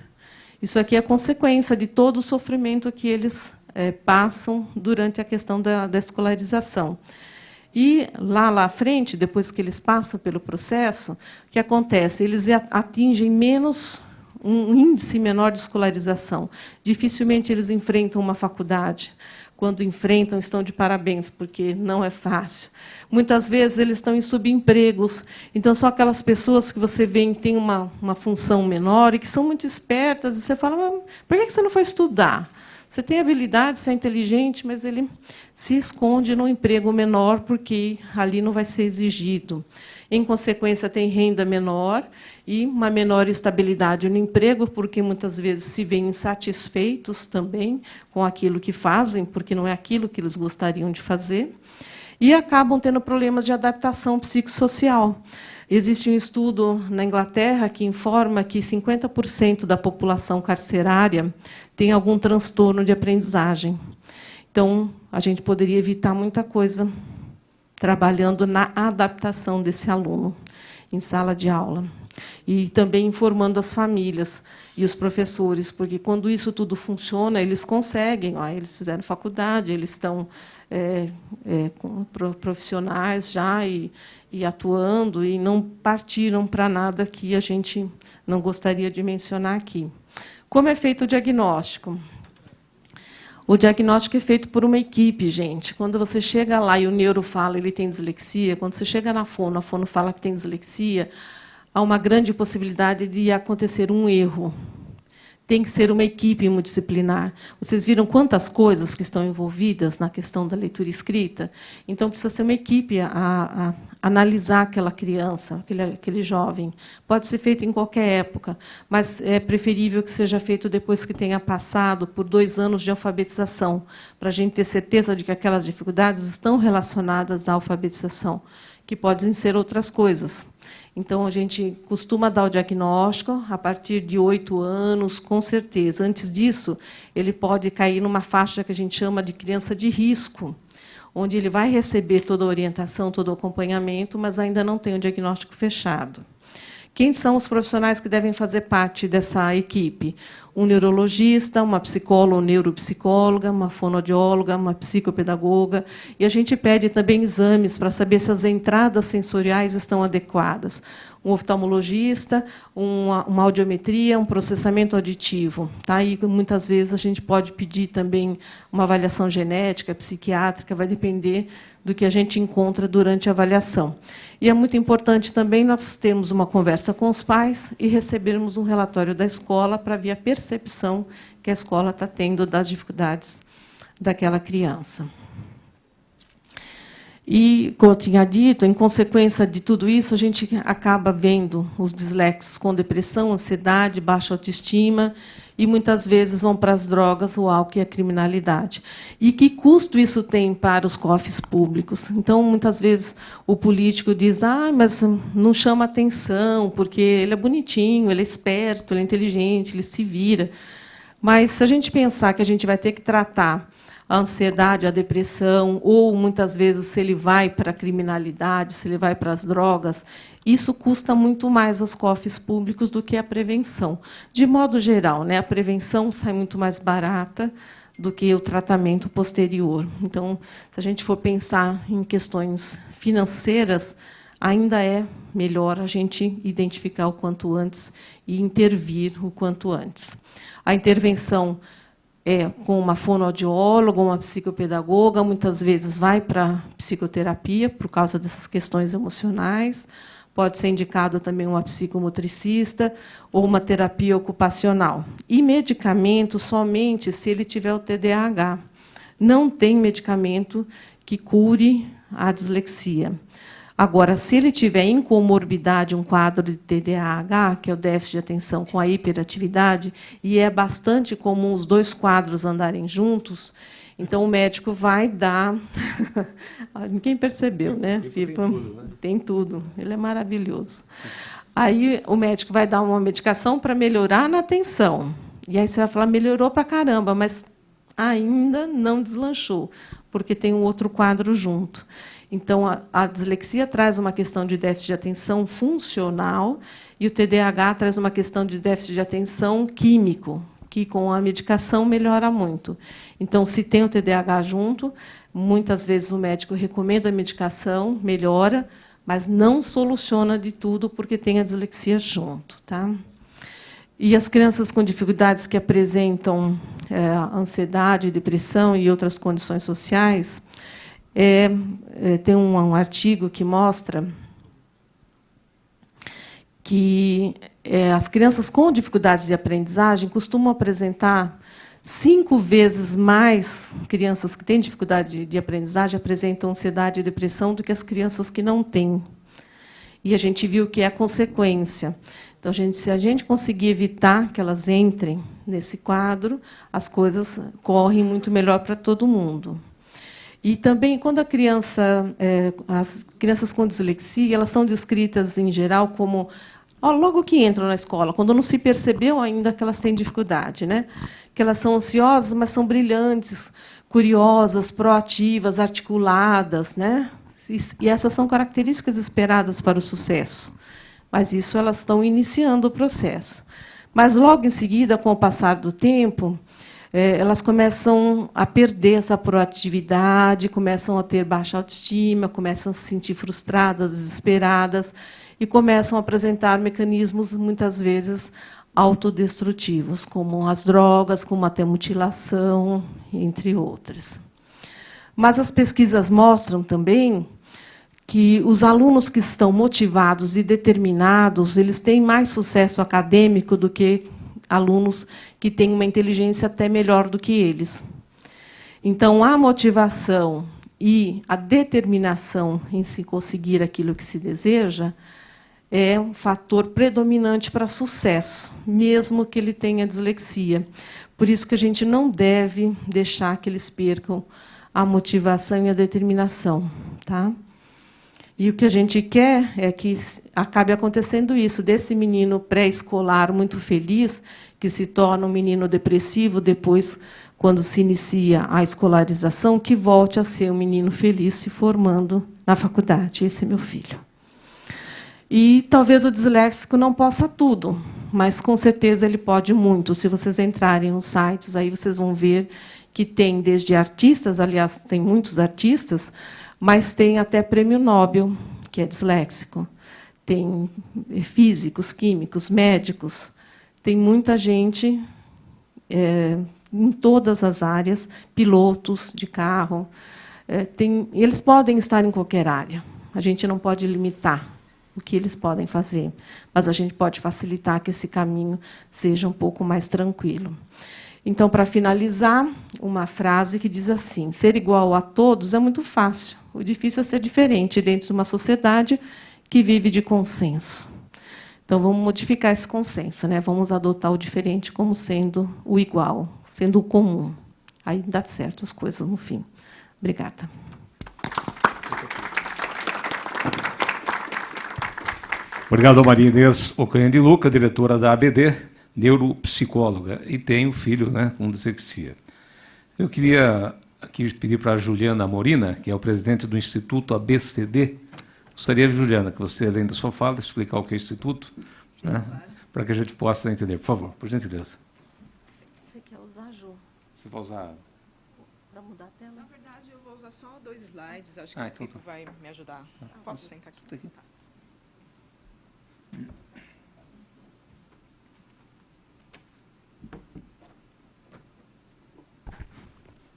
Isso aqui é consequência de todo o sofrimento que eles passam durante a questão da escolarização. E, lá à frente, depois que eles passam pelo processo, o que acontece? Eles atingem um índice menor de escolarização. Dificilmente eles enfrentam uma faculdade. Quando enfrentam, estão de parabéns, porque não é fácil. Muitas vezes, eles estão em subempregos. Então, só aquelas pessoas que você vê que têm uma função menor e que são muito espertas, e você fala, mas por que você não foi estudar? Você tem habilidade, você é inteligente, mas ele se esconde num emprego menor, porque ali não vai ser exigido. Em consequência, tem renda menor e uma menor estabilidade no emprego, porque muitas vezes se veem insatisfeitos também com aquilo que fazem, porque não é aquilo que eles gostariam de fazer, e acabam tendo problemas de adaptação psicossocial. Existe um estudo na Inglaterra que informa que 50% da população carcerária tem algum transtorno de aprendizagem. Então, a gente poderia evitar muita coisa trabalhando na adaptação desse aluno em sala de aula. E também informando as famílias e os professores, porque, quando isso tudo funciona, eles conseguem. Eles fizeram faculdade, eles estão profissionais já e atuando, e não partiram para nada que a gente não gostaria de mencionar aqui. Como é feito o diagnóstico? O diagnóstico é feito por uma equipe, gente. Quando você chega lá e o neuro fala ele tem dislexia, quando você chega na fono, a fono fala que tem dislexia, há uma grande possibilidade de acontecer um erro. tem que ser uma equipe multidisciplinar. Vocês viram quantas coisas que estão envolvidas na questão da leitura escrita? Então, precisa ser uma equipe a analisar aquela criança, aquele jovem. Pode ser feito em qualquer época, mas é preferível que seja feito depois que tenha passado por 2 anos de alfabetização, para a gente ter certeza de que aquelas dificuldades estão relacionadas à alfabetização, que podem ser outras coisas. Então, a gente costuma dar o diagnóstico a partir de 8 anos, com certeza. Antes disso, ele pode cair numa faixa que a gente chama de criança de risco, onde ele vai receber toda a orientação, todo o acompanhamento, mas ainda não tem o diagnóstico fechado. Quem são os profissionais que devem fazer parte dessa equipe? Um neurologista, uma psicóloga ou neuropsicóloga, uma fonoaudióloga, uma psicopedagoga. E a gente pede também exames para saber se as entradas sensoriais estão adequadas. Um oftalmologista, uma audiometria, um processamento auditivo. Tá? E, muitas vezes, a gente pode pedir também uma avaliação genética, psiquiátrica, vai depender do que a gente encontra durante a avaliação. E é muito importante também nós termos uma conversa com os pais e recebermos um relatório da escola para ver a percepção que a escola está tendo das dificuldades daquela criança. E, como eu tinha dito, em consequência de tudo isso, a gente acaba vendo os disléxicos com depressão, ansiedade, baixa autoestima, e muitas vezes vão para as drogas, o álcool e a criminalidade. E que custo isso tem para os cofres públicos? Então, muitas vezes, o político diz, mas não chama atenção, porque ele é bonitinho, ele é esperto, ele é inteligente, ele se vira. Mas, se a gente pensar que a gente vai ter que tratar a ansiedade, a depressão, ou, muitas vezes, se ele vai para a criminalidade, se ele vai para as drogas, isso custa muito mais aos cofres públicos do que a prevenção. De modo geral, né, a prevenção sai muito mais barata do que o tratamento posterior. Então, se a gente for pensar em questões financeiras, ainda é melhor a gente identificar o quanto antes e intervir o quanto antes. A intervenção com uma fonoaudióloga, uma psicopedagoga, muitas vezes vai para a psicoterapia, por causa dessas questões emocionais. Pode ser indicado também uma psicomotricista ou uma terapia ocupacional. E medicamento somente se ele tiver o TDAH. Não tem medicamento que cure a dislexia. Agora, se ele tiver em comorbidade um quadro de TDAH, que é o déficit de atenção com a hiperatividade, e é bastante comum os 2 quadros andarem juntos, então o médico vai dar... Ninguém percebeu, né? Tem tudo. Ele é maravilhoso. Aí o médico vai dar uma medicação para melhorar na atenção. E aí você vai falar, melhorou para caramba, mas ainda não deslanchou, porque tem um outro quadro junto. Então, a dislexia traz uma questão de déficit de atenção funcional e o TDAH traz uma questão de déficit de atenção químico, que, com a medicação, melhora muito. Então, se tem o TDAH junto, muitas vezes o médico recomenda a medicação, melhora, mas não soluciona de tudo, porque tem a dislexia junto. Tá? E as crianças com dificuldades que apresentam ansiedade, depressão e outras condições sociais, tem um artigo que mostra que as crianças com dificuldades de aprendizagem costumam apresentar 5 vezes mais crianças que têm dificuldade de aprendizagem apresentam ansiedade e depressão do que as crianças que não têm. E a gente viu que é a consequência. Então, se a gente conseguir evitar que elas entrem nesse quadro, as coisas correm muito melhor para todo mundo. E também, quando as crianças com dislexia, elas são descritas, em geral, como logo que entram na escola, quando não se percebeu ainda que elas têm dificuldade, né? Que elas são ansiosas, mas são brilhantes, curiosas, proativas, articuladas, né? E essas são características esperadas para o sucesso. Mas isso elas estão iniciando o processo. Mas, logo em seguida, com o passar do tempo, elas começam a perder essa proatividade, começam a ter baixa autoestima, começam a se sentir frustradas, desesperadas, e começam a apresentar mecanismos, muitas vezes, autodestrutivos, como as drogas, como até mutilação, entre outras. Mas as pesquisas mostram também que os alunos que estão motivados e determinados, eles têm mais sucesso acadêmico do que alunos que têm uma inteligência até melhor do que eles. Então, a motivação e a determinação em se conseguir aquilo que se deseja é um fator predominante para sucesso, mesmo que ele tenha dislexia. Por isso que a gente não deve deixar que eles percam a motivação e a determinação. Tá? E o que a gente quer é que acabe acontecendo isso, desse menino pré-escolar muito feliz, que se torna um menino depressivo depois, quando se inicia a escolarização, que volte a ser um menino feliz se formando na faculdade. Esse é meu filho. E talvez o disléxico não possa tudo, mas com certeza ele pode muito. Se vocês entrarem nos sites, aí vocês vão ver que tem desde artistas, aliás, tem muitos artistas, mas tem até prêmio Nobel, que é disléxico. Tem físicos, químicos, médicos. Tem muita gente em todas as áreas, pilotos de carro. Eles podem estar em qualquer área. A gente não pode limitar o que eles podem fazer, mas a gente pode facilitar que esse caminho seja um pouco mais tranquilo. Então, para finalizar, uma frase que diz assim: ser igual a todos é muito fácil. O difícil é ser diferente dentro de uma sociedade que vive de consenso. Então, vamos modificar esse consenso, né? Vamos adotar o diferente como sendo o igual, sendo o comum. Aí dá certo as coisas no fim. Obrigada. Obrigado, Maria Inês Ocanha de Luca, diretora da ABD, neuropsicóloga, e tem um filho, né, com dislexia. Eu queria aqui pedir para a Juliana Morina, que é o presidente do Instituto ABCD. Gostaria, Juliana, que você, além da sua fala, explicar o que é o Instituto, né, para que a gente possa entender. Por favor, por gentileza. Você quer usar, Ju? Você vai usar... Para mudar a tela? Na verdade, eu vou usar só 2 slides. Acho que então o Pipo vai me ajudar. Posso sentar aqui? Tá aqui. Tá.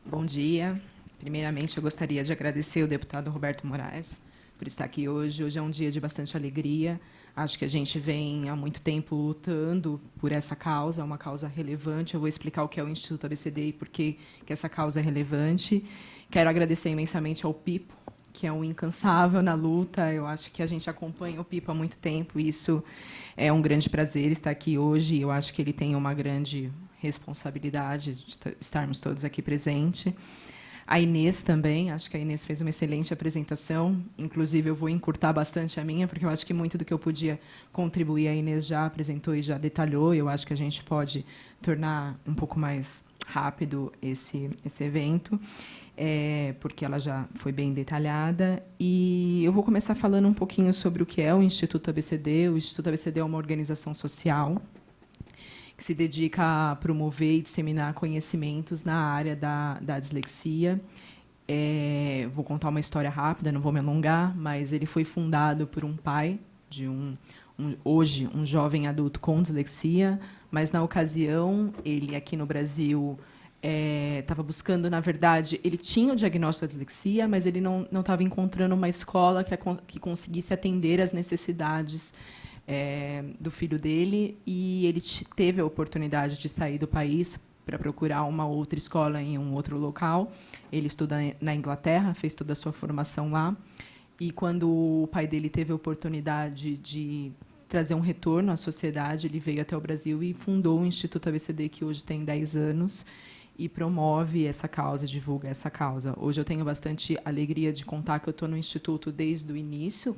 Bom dia. Primeiramente, eu gostaria de agradecer ao deputado Roberto Moraes por estar aqui hoje. Hoje é um dia de bastante alegria. Acho que a gente vem há muito tempo lutando por essa causa, uma causa relevante. Eu vou explicar o que é o Instituto ABCD e por que essa causa é relevante. Quero agradecer imensamente ao Pipo, que é um incansável na luta. Eu acho que a gente acompanha o Pipo há muito tempo, e isso é um grande prazer estar aqui hoje. Eu acho que ele tem uma grande responsabilidade de estarmos todos aqui presentes. A Inês também, acho que a Inês fez uma excelente apresentação. Inclusive, eu vou encurtar bastante a minha, porque eu acho que muito do que eu podia contribuir, a Inês já apresentou e já detalhou. Eu acho que a gente pode tornar um pouco mais rápido esse evento, porque ela já foi bem detalhada. E eu vou começar falando um pouquinho sobre o que é o Instituto ABCD. O Instituto ABCD é uma organização social que se dedica a promover e disseminar conhecimentos na área da dislexia. Vou contar uma história rápida, não vou me alongar, mas ele foi fundado por um pai de hoje um jovem adulto com dislexia, mas, na ocasião, ele, aqui no Brasil, estava buscando, na verdade, ele tinha o diagnóstico da dislexia, mas ele não estava encontrando uma escola que conseguisse atender às necessidades do filho dele, e ele teve a oportunidade de sair do país para procurar uma outra escola em um outro local. Ele estuda na Inglaterra, fez toda a sua formação lá, e quando o pai dele teve a oportunidade de trazer um retorno à sociedade, ele veio até o Brasil e fundou o Instituto ABCD, que hoje tem 10 anos, e promove essa causa, divulga essa causa. Hoje eu tenho bastante alegria de contar que eu estou no Instituto desde o início.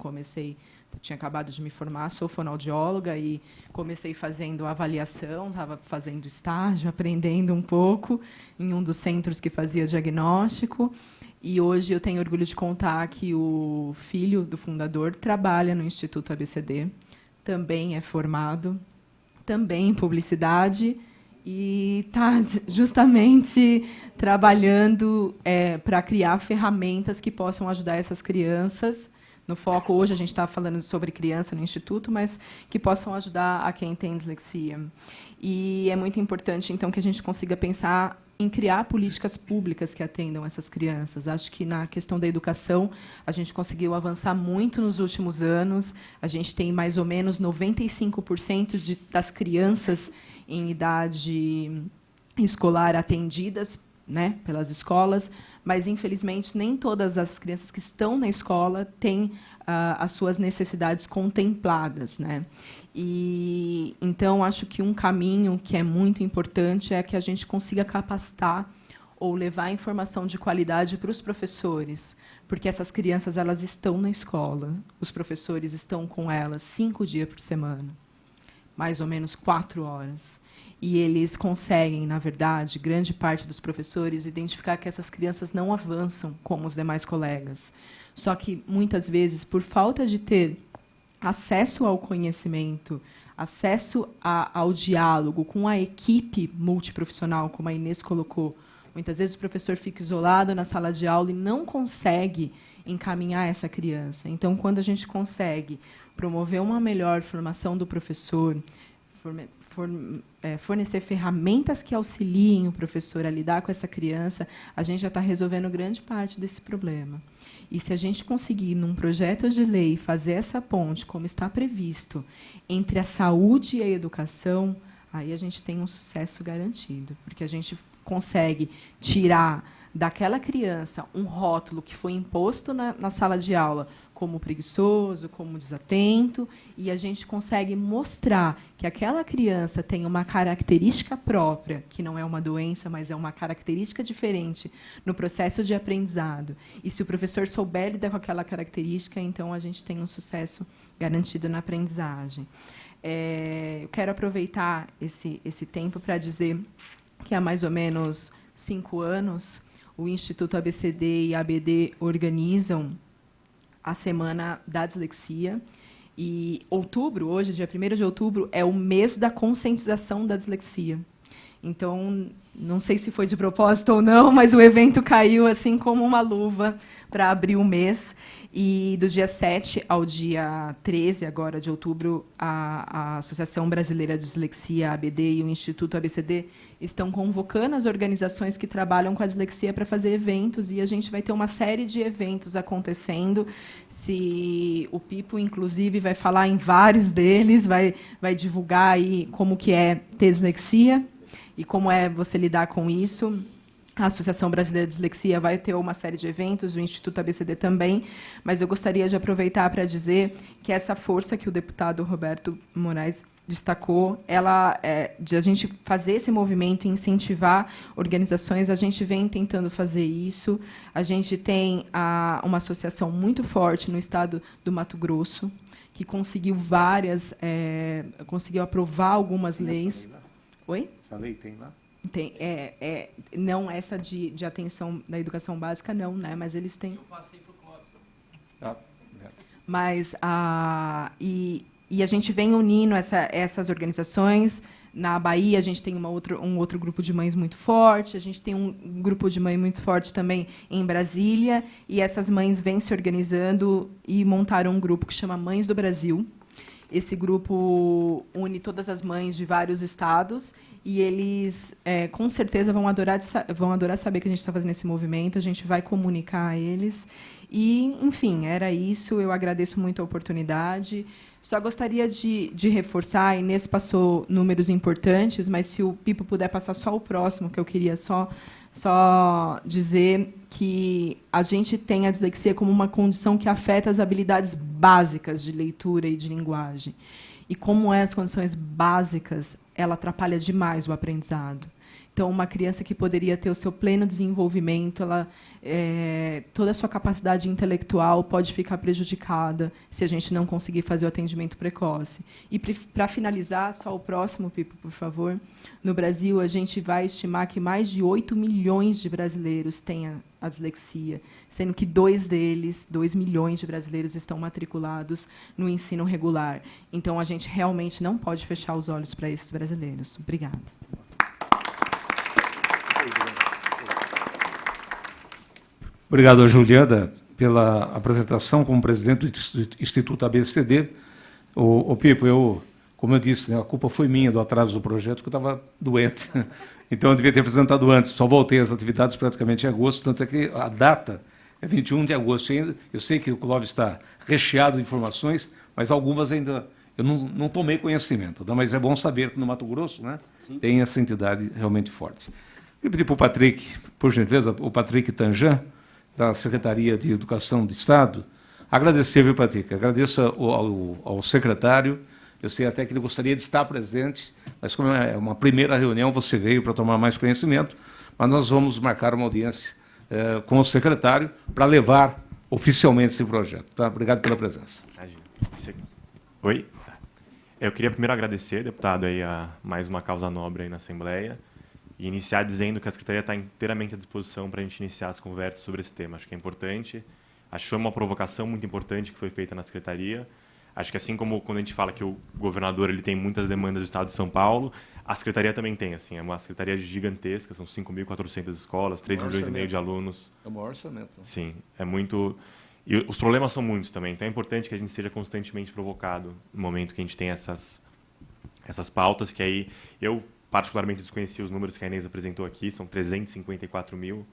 Tinha acabado de me formar, sou fonoaudióloga, e comecei fazendo avaliação, estava fazendo estágio, aprendendo um pouco em um dos centros que fazia diagnóstico. E hoje eu tenho orgulho de contar que o filho do fundador trabalha no Instituto ABCD, também é formado, também em publicidade, e está justamente trabalhando para criar ferramentas que possam ajudar essas crianças. No foco, hoje, a gente está falando sobre criança no Instituto, mas que possam ajudar a quem tem dislexia. E é muito importante, então, que a gente consiga pensar em criar políticas públicas que atendam essas crianças. Acho que, na questão da educação, a gente conseguiu avançar muito nos últimos anos. A gente tem mais ou menos 95% das crianças em idade escolar atendidas, né, pelas escolas, mas, infelizmente, nem todas as crianças que estão na escola têm as suas necessidades contempladas, né? E, então, acho que um caminho que é muito importante é que a gente consiga capacitar ou levar informação de qualidade para os professores, porque essas crianças elas estão na escola, os professores estão com elas 5 dias por semana, mais ou menos 4 horas. E eles conseguem, na verdade, grande parte dos professores, identificar que essas crianças não avançam como os demais colegas. Só que, muitas vezes, por falta de ter acesso ao conhecimento, acesso ao diálogo com a equipe multiprofissional, como a Inês colocou, muitas vezes o professor fica isolado na sala de aula e não consegue encaminhar essa criança. Então, quando a gente consegue promover uma melhor formação do professor, fornecer ferramentas que auxiliem o professor a lidar com essa criança, a gente já está resolvendo grande parte desse problema. E se a gente conseguir, num projeto de lei, fazer essa ponte, como está previsto, entre a saúde e a educação, aí a gente tem um sucesso garantido, porque a gente consegue tirar daquela criança um rótulo que foi imposto na sala de aula como preguiçoso, como desatento, e a gente consegue mostrar que aquela criança tem uma característica própria, que não é uma doença, mas é uma característica diferente no processo de aprendizado. E se o professor souber lidar com aquela característica, então a gente tem um sucesso garantido na aprendizagem. Eu quero aproveitar esse tempo para dizer que há mais ou menos 5 anos, o Instituto ABCD e a ABD organizam a Semana da Dislexia. E outubro, hoje, dia 1º de outubro, é o mês da conscientização da dislexia. Então, não sei se foi de propósito ou não, mas o evento caiu assim como uma luva para abrir o mês. E do dia 7 ao dia 13 agora de outubro, a Associação Brasileira de Dislexia, a ABD, e o Instituto ABCD estão convocando as organizações que trabalham com a dislexia para fazer eventos, e a gente vai ter uma série de eventos acontecendo. Se o Pipo, inclusive, vai falar em vários deles, vai divulgar aí como que é ter dislexia e como é você lidar com isso. A Associação Brasileira de Dislexia vai ter uma série de eventos, o Instituto ABCD também, mas eu gostaria de aproveitar para dizer que essa força que o deputado Roberto Moraes destacou, de a gente fazer esse movimento e incentivar organizações, a gente vem tentando fazer isso. A gente tem uma associação muito forte no estado do Mato Grosso, que conseguiu conseguiu aprovar algumas leis. Oi? Essa lei tem lá? Tem, não essa de atenção da educação básica, não, né? Mas eles têm. Eu passei para o Clóvis. Mas e a gente vem unindo essas organizações. Na Bahia, a gente tem um outro grupo de mães muito forte, a gente tem um grupo de mães muito forte também em Brasília, e essas mães vêm se organizando e montaram um grupo que chama Mães do Brasil. Esse grupo une todas as mães de vários estados, e eles, com certeza, vão adorar saber que a gente está fazendo esse movimento, a gente vai comunicar a eles. E, enfim, era isso. Eu agradeço muito a oportunidade. Só gostaria de reforçar, a Inês passou números importantes, mas se o Pipo puder passar só o próximo, que eu queria só dizer que a gente tem a dislexia como uma condição que afeta as habilidades básicas de leitura e de linguagem. E como as condições básicas, ela atrapalha demais o aprendizado. Então, uma criança que poderia ter o seu pleno desenvolvimento, toda a sua capacidade intelectual pode ficar prejudicada se a gente não conseguir fazer o atendimento precoce. E, para finalizar, só o próximo, Pipo, por favor. No Brasil, a gente vai estimar que mais de 8 milhões de brasileiros têm a dislexia, sendo que 2 milhões de brasileiros, estão matriculados no ensino regular. Então, a gente realmente não pode fechar os olhos para esses brasileiros. Obrigada. Obrigado, Juliana, pela apresentação como presidente do Instituto ABCD. O Pipo, como eu disse, né, a culpa foi minha do atraso do projeto, porque eu estava doente. Então, eu devia ter apresentado antes. Só voltei às atividades praticamente em agosto, tanto é que a data é 21 de agosto. Eu sei que o Clóvis está recheado de informações, mas algumas ainda eu não tomei conhecimento. Mas é bom saber que no Mato Grosso, né, tem essa entidade realmente forte. Eu pedi para o Patrick, por gentileza, o Patrick Tanjan, da Secretaria de Educação do Estado, agradecer, viu, Patrick? Agradeço ao secretário. Eu sei até que ele gostaria de estar presente, mas como é uma primeira reunião, você veio para tomar mais conhecimento, mas nós vamos marcar uma audiência com o secretário para levar oficialmente esse projeto. Tá? Obrigado pela presença. Oi. Eu queria primeiro agradecer, deputado, aí, a mais uma causa nobre aí na Assembleia e iniciar dizendo que a Secretaria está inteiramente à disposição para a gente iniciar as conversas sobre esse tema. Acho que é importante. Acho que foi uma provocação muito importante que foi feita na Secretaria. Acho que assim como quando a gente fala que o governador ele tem muitas demandas do Estado de São Paulo, a Secretaria também tem. Assim, é uma secretaria gigantesca, são 5.400 escolas, 3 milhões e meio de alunos. É o maior orçamento. Sim, é muito... E os problemas são muitos também, então é importante que a gente seja constantemente provocado no momento que a gente tem essas pautas, que aí eu particularmente desconheci os números que a Inês apresentou aqui, são 354 mil.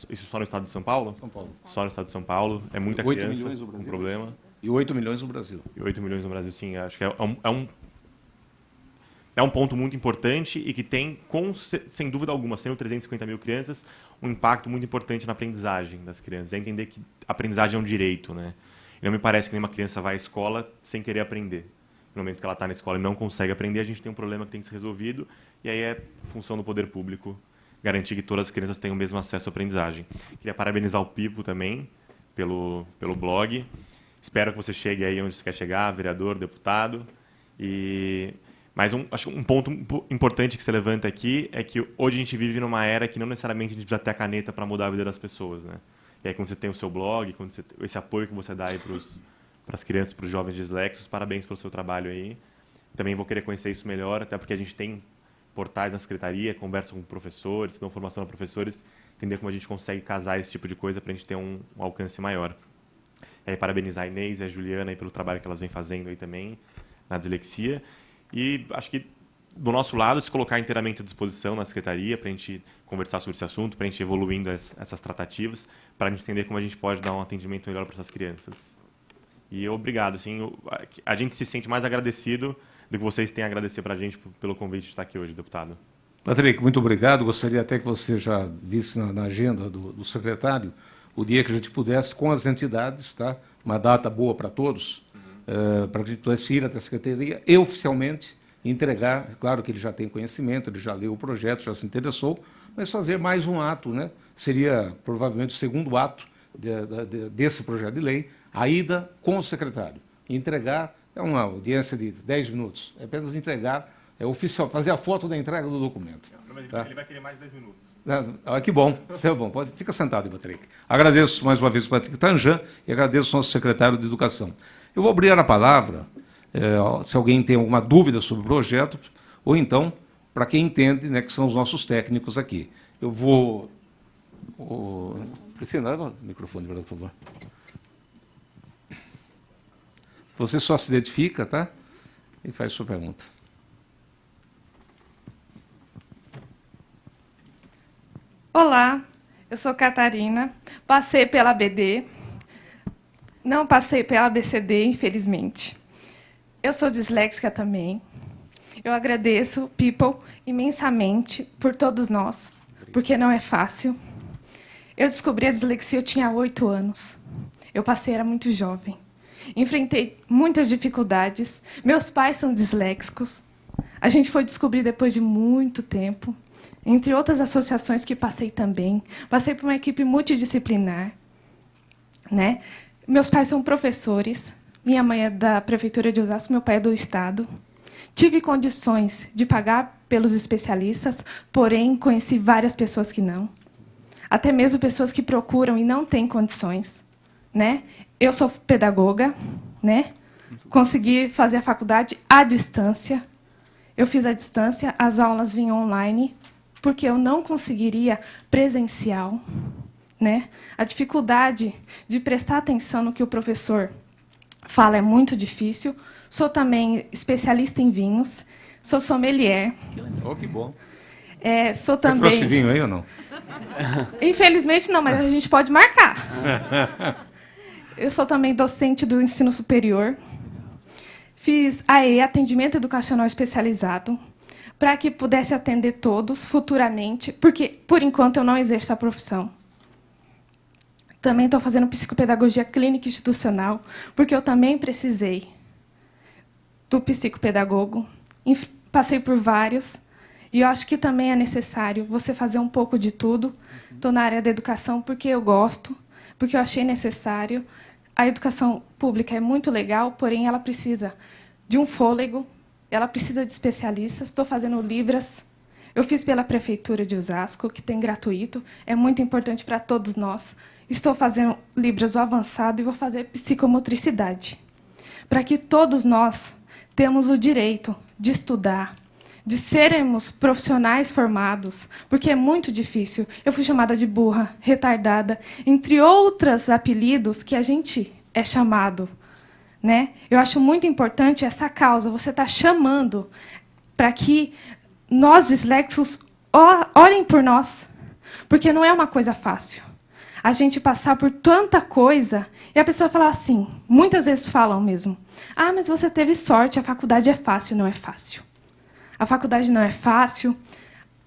Isso só no estado de São Paulo? São Paulo. Só no estado de São Paulo, é muita 8 criança milhões no Brasil. com problema. E 8 milhões no Brasil. E 8 milhões no Brasil, sim, acho que é um ponto muito importante e que tem, sem dúvida alguma, sendo 350 mil crianças, um impacto muito importante na aprendizagem das crianças. É entender que a aprendizagem é um direito, né? E não me parece que nenhuma criança vai à escola sem querer aprender. No momento que ela está na escola e não consegue aprender, a gente tem um problema que tem que ser resolvido, e aí é função do poder público garantir que todas as crianças tenham o mesmo acesso à aprendizagem. Queria parabenizar o Pipo também pelo blog. Espero que você chegue aí onde você quer chegar, vereador, deputado. Mas acho que um ponto importante que você levanta aqui é que hoje a gente vive numa era que não necessariamente a gente precisa ter a caneta para mudar a vida das pessoas, né? E aí quando você tem o seu blog, quando você, esse apoio que você dá aí para as crianças, para os jovens dislexos, parabéns pelo seu trabalho aí. Também vou querer conhecer isso melhor, até porque a gente tem portais na secretaria, conversa com professores, dão formação a professores, entender como a gente consegue casar esse tipo de coisa para a gente ter um alcance maior. Parabenizar a Inês e a Juliana aí pelo trabalho que elas vêm fazendo aí também na dislexia. E acho que, do nosso lado, se colocar inteiramente à disposição na secretaria para a gente conversar sobre esse assunto, para a gente ir evoluindo essas tratativas, para a gente entender como a gente pode dar um atendimento melhor para essas crianças. E obrigado. Assim, a gente se sente mais agradecido do que vocês têm a agradecer para a gente pelo convite de estar aqui hoje, deputado. Patrick, muito obrigado. Gostaria até que você já visse na agenda do secretário o dia que a gente pudesse, com as entidades, tá? Uma data boa para todos, para que a gente pudesse ir até a secretaria e oficialmente entregar. Claro que ele já tem conhecimento, ele já leu o projeto, já se interessou, mas fazer mais um ato, né? Seria provavelmente o segundo ato desse projeto de lei, a ida com o secretário. Entregar é uma audiência de 10 minutos, é apenas entregar, é oficial, fazer a foto da entrega do documento. Tá? Ele vai querer mais 10 minutos. Que bom, isso é bom. Fica sentado, Patrick. Agradeço mais uma vez o Patrick Tanjan e agradeço ao nosso secretário de Educação. Eu vou abrir a palavra, se alguém tem alguma dúvida sobre o projeto, ou então, para quem entende, né, que são os nossos técnicos aqui. Eu vou... Priscila, leva o microfone, por favor. Você só se identifica, tá? E faz sua pergunta. Olá, eu sou Catarina, passei pela BD, não passei pela ABCD, infelizmente. Eu sou disléxica também. Eu agradeço, People, imensamente por todos nós, porque não é fácil. Eu descobri a dislexia, eu tinha 8 anos. Eu passei, era muito jovem. Enfrentei muitas dificuldades. Meus pais são disléxicos. A gente foi descobrir depois de muito tempo. Entre outras associações que passei também. Passei por uma equipe multidisciplinar. Né? Meus pais são professores. Minha mãe é da Prefeitura de Osasco, meu pai é do Estado. Tive condições de pagar pelos especialistas, porém, conheci várias pessoas que não. Até mesmo pessoas que procuram e não têm condições. Né? Eu sou pedagoga, né? Consegui fazer a faculdade à distância. Eu fiz à distância, as aulas vinham online, porque eu não conseguiria presencial. Né? A dificuldade de prestar atenção no que o professor fala é muito difícil. Sou também especialista em vinhos, sou sommelier. Que bom. Sou Você também... trouxe vinho aí ou não? Infelizmente não, mas a gente pode marcar. Eu sou também docente do ensino superior. Fiz AE, Atendimento Educacional Especializado. para que pudesse atender todos futuramente, porque, por enquanto, eu não exerço a profissão. Também estou fazendo psicopedagogia clínica institucional, porque eu também precisei do psicopedagogo. Passei por vários, e eu acho que também é necessário você fazer um pouco de tudo. Estou na área da educação porque eu gosto, porque eu achei necessário. A educação pública é muito legal, porém ela precisa de um fôlego, ela precisa de especialistas. Estou fazendo Libras. Eu fiz pela Prefeitura de Osasco, que tem gratuito, é muito importante para todos nós. Estou fazendo Libras o avançado e vou fazer psicomotricidade, para que todos nós temos o direito de estudar, de sermos profissionais formados, porque é muito difícil. Eu fui chamada de burra, retardada, entre outros apelidos que a gente é chamado, né? Eu acho muito importante essa causa, você está chamando para que nós, disléxicos, olhem por nós, porque não é uma coisa fácil. A gente passar por tanta coisa e a pessoa falar assim, muitas vezes falam mesmo, ah, mas você teve sorte, a faculdade é fácil. Não é fácil. A faculdade não é fácil,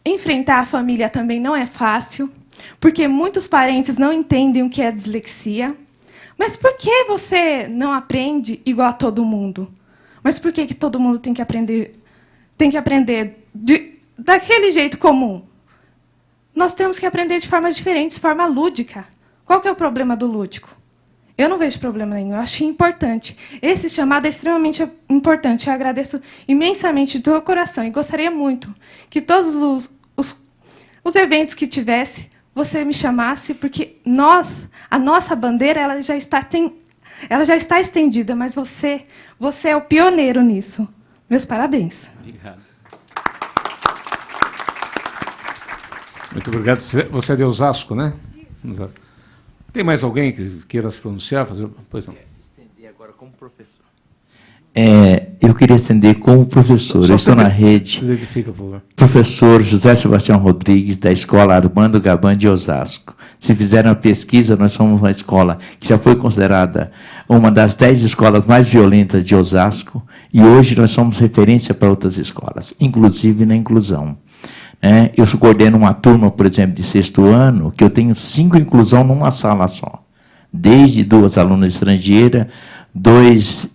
enfrentar a família também não é fácil, porque muitos parentes não entendem o que é dislexia. Mas por que você não aprende igual a todo mundo? Mas por que todo mundo tem que aprender daquele jeito comum? Nós temos que aprender de formas diferentes, forma lúdica. Qual que é o problema do lúdico? Eu não vejo problema nenhum, eu acho importante. Esse chamado é extremamente importante. Eu agradeço imensamente de todo o coração e gostaria muito que todos os eventos que tivesse, você me chamasse, porque a nossa bandeira ela já está estendida, mas você é o pioneiro nisso. Meus parabéns. Obrigado. Muito obrigado. Você é de Osasco, né? Tem mais alguém que queira se pronunciar? Pois não. Estender agora como professor. Eu queria estender como professor. Eu estou na rede. Se identifica, por favor. Professor José Sebastião Rodrigues, da Escola Armando Gaban de Osasco. Se fizeram a pesquisa, nós somos uma escola que já foi considerada uma das 10 escolas mais violentas de Osasco, e hoje nós somos referência para outras escolas, inclusive na inclusão. Eu coordeno uma turma, por exemplo, de 6º ano, que eu tenho 5 inclusão numa sala só. Desde 2 alunas estrangeiras, 2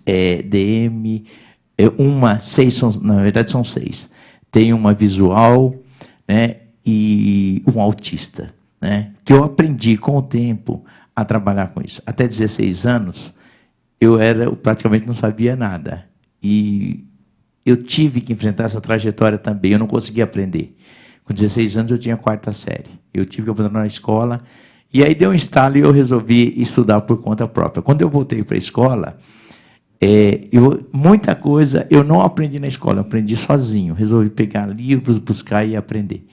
DM, 6, na verdade são 6. Tem uma visual, né, e um autista, né, que eu aprendi com o tempo a trabalhar com isso. Até 16 anos, eu praticamente não sabia nada. E eu tive que enfrentar essa trajetória também, eu não conseguia aprender. Com 16 anos eu tinha 4ª série. Eu tive que abandonar a escola, e aí deu um estalo e eu resolvi estudar por conta própria. Quando eu voltei para a escola, muita coisa eu não aprendi na escola, eu aprendi sozinho. Resolvi pegar livros, buscar e aprender.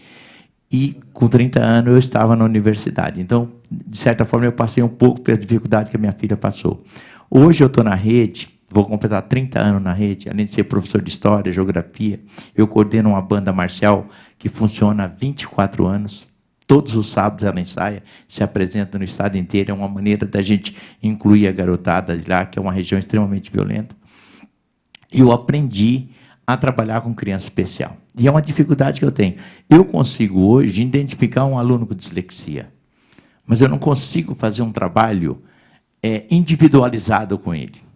E com 30 anos eu estava na universidade. Então, de certa forma, eu passei um pouco pelas dificuldades que a minha filha passou. Hoje eu estou na rede, vou completar 30 anos na rede, além de ser professor de História, Geografia, eu coordeno uma banda marcial que funciona há 24 anos. Todos os sábados ela ensaia, se apresenta no estado inteiro. É uma maneira da gente incluir a garotada de lá, que é uma região extremamente violenta. E eu aprendi a trabalhar com criança especial. E é uma dificuldade que eu tenho. Eu consigo hoje identificar um aluno com dislexia, mas eu não consigo fazer um trabalho individualizado com ele.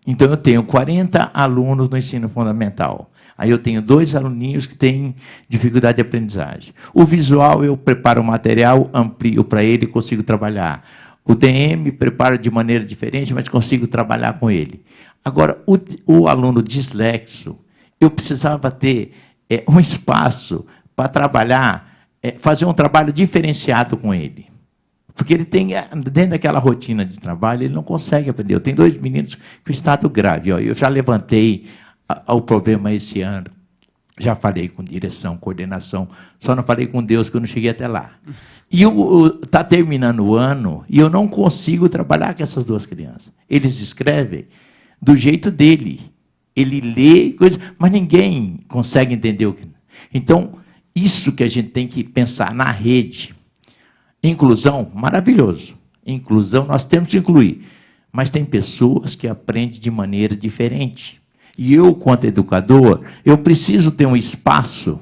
Então, eu tenho 40 alunos no ensino fundamental. Aí eu tenho 2 aluninhos que têm dificuldade de aprendizagem. O visual, eu preparo o material, amplio para ele e consigo trabalhar. O DM, preparo de maneira diferente, mas consigo trabalhar com ele. Agora, o aluno dislexo, eu precisava ter um espaço para trabalhar, fazer um trabalho diferenciado com ele. Porque ele tem, dentro daquela rotina de trabalho, ele não consegue aprender. Eu tenho 2 meninos com estado grave. Eu já levantei o problema esse ano. Já falei com direção, coordenação. Só não falei com Deus, porque eu não cheguei até lá. E está terminando o ano e eu não consigo trabalhar com essas 2 crianças. Eles escrevem do jeito dele. Ele lê coisas, mas ninguém consegue entender o que... Então, isso que a gente tem que pensar na rede. Inclusão, maravilhoso. Inclusão, nós temos que incluir. Mas tem pessoas que aprendem de maneira diferente. E eu, quanto educador, eu preciso ter um espaço,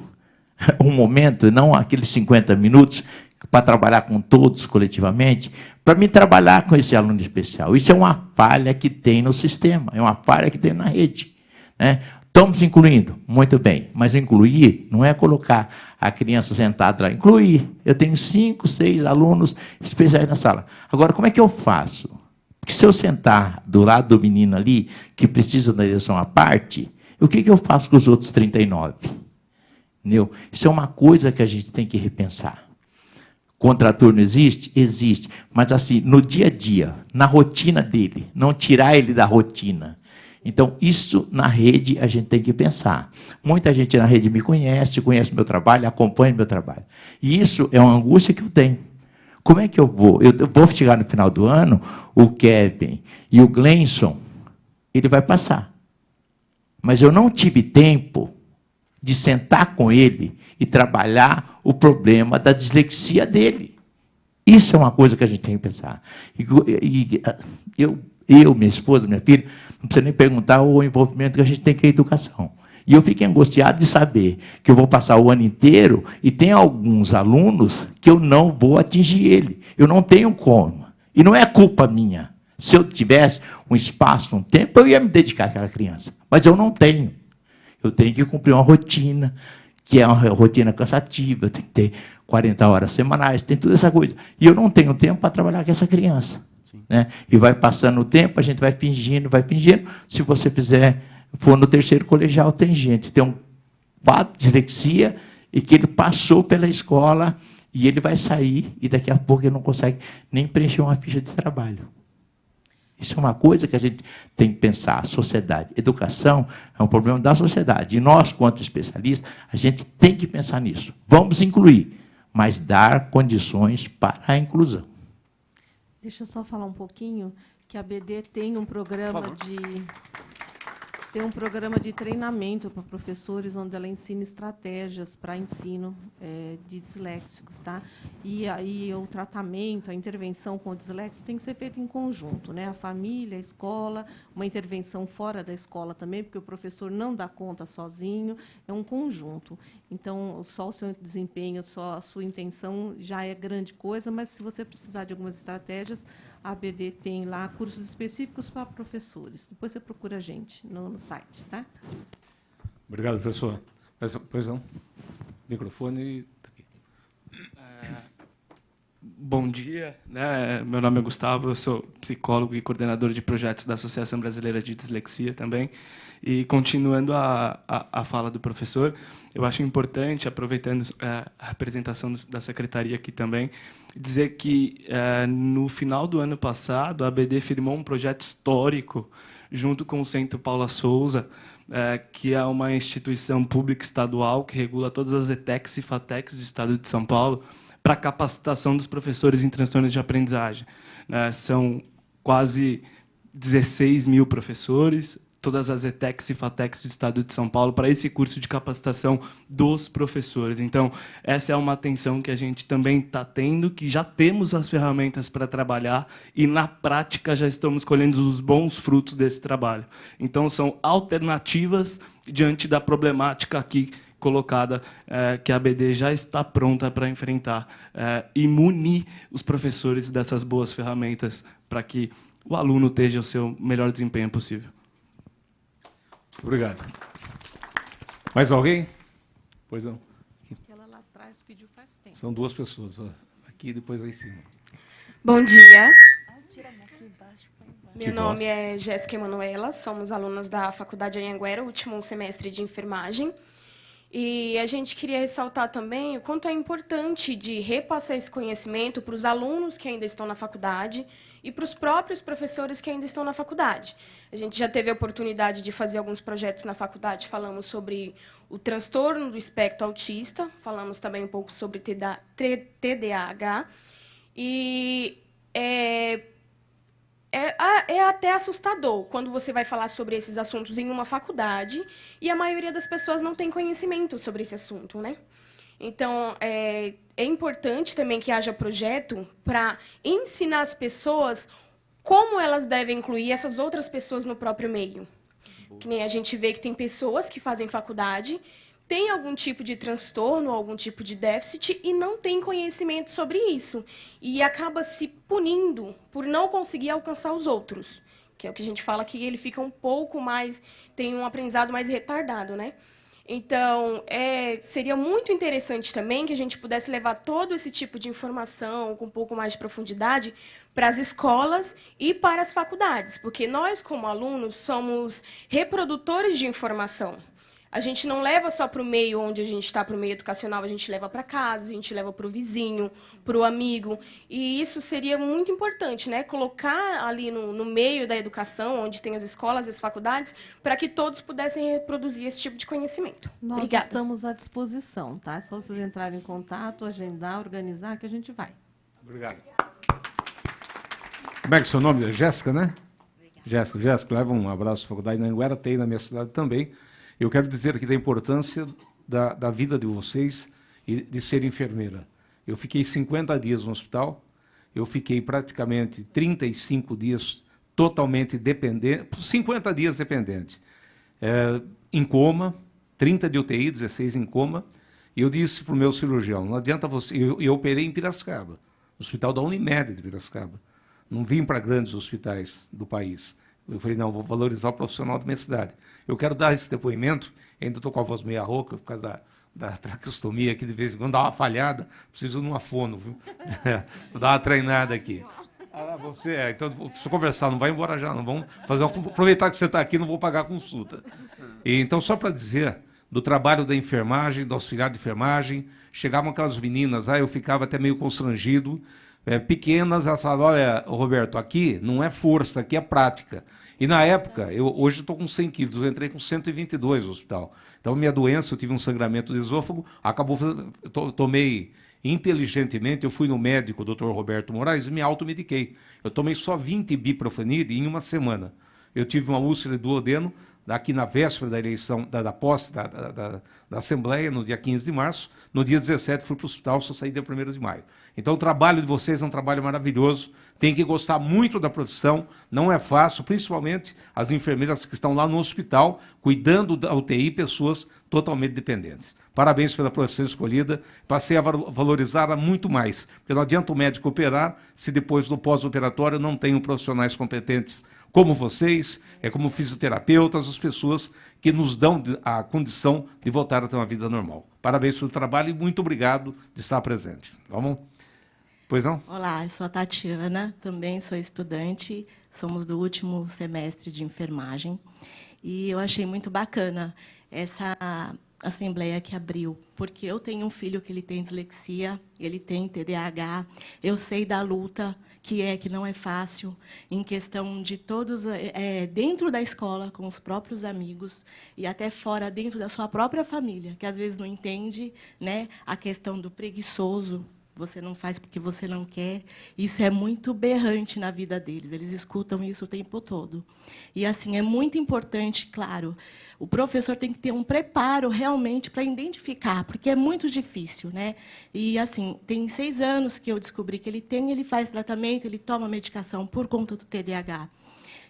um momento, não aqueles 50 minutos, para trabalhar com todos coletivamente, para me trabalhar com esse aluno especial. Isso é uma falha que tem no sistema, é uma falha que tem na rede, né? Estamos incluindo, muito bem, mas incluir não é colocar a criança sentada lá. Incluir, eu tenho 5, 6 alunos especiais na sala. Agora, como é que eu faço? Porque se eu sentar do lado do menino ali, que precisa da direção à parte, o que eu faço com os outros 39? Entendeu? Isso é uma coisa que a gente tem que repensar. Contraturno existe? Existe. Mas assim, no dia a dia, na rotina dele, não tirar ele da rotina. Então, isso na rede a gente tem que pensar. Muita gente na rede me conhece meu trabalho, acompanha meu trabalho. E isso é uma angústia que eu tenho. Como é que eu vou? Eu vou chegar no final do ano, o Kevin e o Glenson, ele vai passar. Mas eu não tive tempo de sentar com ele e trabalhar o problema da dislexia dele. Isso é uma coisa que a gente tem que pensar. Eu, minha esposa, minha filha, não precisa nem perguntar o envolvimento que a gente tem com a educação. E eu fico angustiado de saber que eu vou passar o ano inteiro e tem alguns alunos que eu não vou atingir ele. Eu não tenho como. E não é culpa minha. Se eu tivesse um espaço, um tempo, eu ia me dedicar àquela criança. Mas eu não tenho. Eu tenho que cumprir uma rotina, que é uma rotina cansativa, eu tenho que ter 40 horas semanais, tem toda essa coisa. E eu não tenho tempo para trabalhar com essa criança. Né? E vai passando o tempo, a gente vai fingindo, vai fingindo. Se você for no terceiro colegial, tem gente, tem um quadro de dislexia e que ele passou pela escola e ele vai sair e daqui a pouco ele não consegue nem preencher uma ficha de trabalho. Isso é uma coisa que a gente tem que pensar. A sociedade, educação é um problema da sociedade. E nós, quanto especialistas, a gente tem que pensar nisso. Vamos incluir, mas dar condições para a inclusão. Deixa eu só falar um pouquinho que a BD tem um programa de treinamento para professores, onde ela ensina estratégias para ensino de disléxicos, tá? E aí o tratamento, a intervenção com o disléxico tem que ser feito em conjunto, né? A família, a escola, uma intervenção fora da escola também, porque o professor não dá conta sozinho, é um conjunto. Então, só o seu desempenho, só a sua intenção já é grande coisa, mas se você precisar de algumas estratégias, a ABD tem lá cursos específicos para professores. Depois você procura a gente no site, tá? Obrigado, professor. Pois não. Microfone. Tá aqui. Bom dia, né? Meu nome é Gustavo, eu sou psicólogo e coordenador de projetos da Associação Brasileira de Dislexia também. E continuando a fala do professor, eu acho importante, aproveitando a apresentação da secretaria aqui também, dizer que no final do ano passado a ABD firmou um projeto histórico junto com o Centro Paula Souza, que é uma instituição pública estadual que regula todas as ETECs e FATECs do estado de São Paulo, para a capacitação dos professores em transtornos de aprendizagem. São quase 16 mil professores, todas as ETECs e FATECs do estado de São Paulo, para esse curso de capacitação dos professores. Então, essa é uma atenção que a gente também está tendo, que já temos as ferramentas para trabalhar e, na prática, já estamos colhendo os bons frutos desse trabalho. Então, são alternativas diante da problemática aqui colocada, que a ABD já está pronta para enfrentar e munir os professores dessas boas ferramentas para que o aluno tenha o seu melhor desempenho possível. Obrigado. Mais alguém? Pois não. Aquela lá atrás pediu faz tempo. São duas pessoas, ó. Aqui e depois lá em cima. Bom dia. Que Meu nome voz. é Jéssica Emanuela, somos alunas da Faculdade Anhanguera, último semestre de enfermagem. E a gente queria ressaltar também o quanto é importante de repassar esse conhecimento para os alunos que ainda estão na faculdade e para os próprios professores que ainda estão na faculdade. A gente já teve a oportunidade de fazer alguns projetos na faculdade, falamos sobre o transtorno do espectro autista, falamos também um pouco sobre TDAH, e é até assustador quando você vai falar sobre esses assuntos em uma faculdade e a maioria das pessoas não tem conhecimento sobre esse assunto, né? Então, é importante também que haja projeto para ensinar as pessoas como elas devem incluir essas outras pessoas no próprio meio. que nem a gente vê que tem pessoas que fazem faculdade, têm algum tipo de transtorno, algum tipo de déficit e não tem conhecimento sobre isso. E acaba se punindo por não conseguir alcançar os outros, que é o que a gente fala que ele fica um pouco mais, tem um aprendizado mais retardado, né? Então, seria muito interessante também que a gente pudesse levar todo esse tipo de informação com um pouco mais de profundidade para as escolas e para as faculdades, porque nós, como alunos, somos reprodutores de informação. A gente não leva só para o meio onde a gente está, para o meio educacional, a gente leva para casa, a gente leva para o vizinho, para o amigo. E isso seria muito importante, né? Colocar ali no meio da educação, onde tem as escolas e as faculdades, para que todos pudessem reproduzir esse tipo de conhecimento. Nós Obrigada. estamos à disposição, tá? É só vocês entrarem em contato, agendar, organizar, que a gente vai. Obrigado. Como é que é o seu nome? Jéssica, né? Jéssica. Jéssica, leva um abraço à Faculdade de Anhanguera, tem na minha cidade também. Eu quero dizer aqui da importância da vida de vocês e de ser enfermeira. Eu fiquei 50 dias no hospital, eu fiquei praticamente 35 dias totalmente dependente, 50 dias dependente, em coma, 30 de UTI, 16 em coma, e eu disse para o meu cirurgião, não adianta você... Eu operei em Piracicaba, no hospital da Unimed de Piracicaba. Não vim para grandes hospitais do país. Eu falei, não, vou valorizar o profissional da minha cidade. Eu quero dar esse depoimento, ainda estou com a voz meia rouca, por causa da traqueostomia, que de vez em quando dá uma falhada, preciso de uma fono, viu? Vou dar uma treinada aqui. Então, preciso conversar, não vai embora já, não vamos fazer aproveitar que você está aqui, não vou pagar a consulta. E, então, só para dizer do trabalho da enfermagem, do auxiliar de enfermagem, chegavam aquelas meninas, eu ficava até meio constrangido, pequenas, elas falavam, olha, Roberto, aqui não é força, aqui é prática. E na época, hoje estou com 100 quilos, eu entrei com 122 no hospital. Então, minha doença, eu tive um sangramento do esôfago, tomei inteligentemente, eu fui no médico, o Dr. Roberto Moraes, e me automediquei. Eu tomei só 20 biprofenid em uma semana. Eu tive uma úlcera de duodeno, aqui na véspera da eleição, da posse da Assembleia, no dia 15 de março. No dia 17 fui para o hospital, só saí dia 1º de maio. Então o trabalho de vocês é um trabalho maravilhoso, tem que gostar muito da profissão, não é fácil, principalmente as enfermeiras que estão lá no hospital, cuidando da UTI, pessoas totalmente dependentes. Parabéns pela profissão escolhida, passei a valorizá-la muito mais, porque não adianta o médico operar se depois do pós-operatório não tem profissionais competentes como vocês, como fisioterapeutas, as pessoas que nos dão a condição de voltar a ter uma vida normal. Parabéns pelo trabalho e muito obrigado de estar presente. Vamos? Pois não? Olá, eu sou a Tatiana, também sou estudante, somos do último semestre de enfermagem, e eu achei muito bacana essa assembleia que abriu, porque eu tenho um filho que ele tem dislexia, ele tem TDAH, eu sei da luta que não é fácil, em questão de todos, dentro da escola, com os próprios amigos, e até fora, dentro da sua própria família, que às vezes não entende, né, a questão do preguiçoso, você não faz porque você não quer. Isso é muito berrante na vida deles, eles escutam isso o tempo todo. E, assim, é muito importante, claro, o professor tem que ter um preparo realmente para identificar, porque é muito difícil, né? E, assim, tem 6 anos que eu descobri que ele faz tratamento, ele toma medicação por conta do TDAH.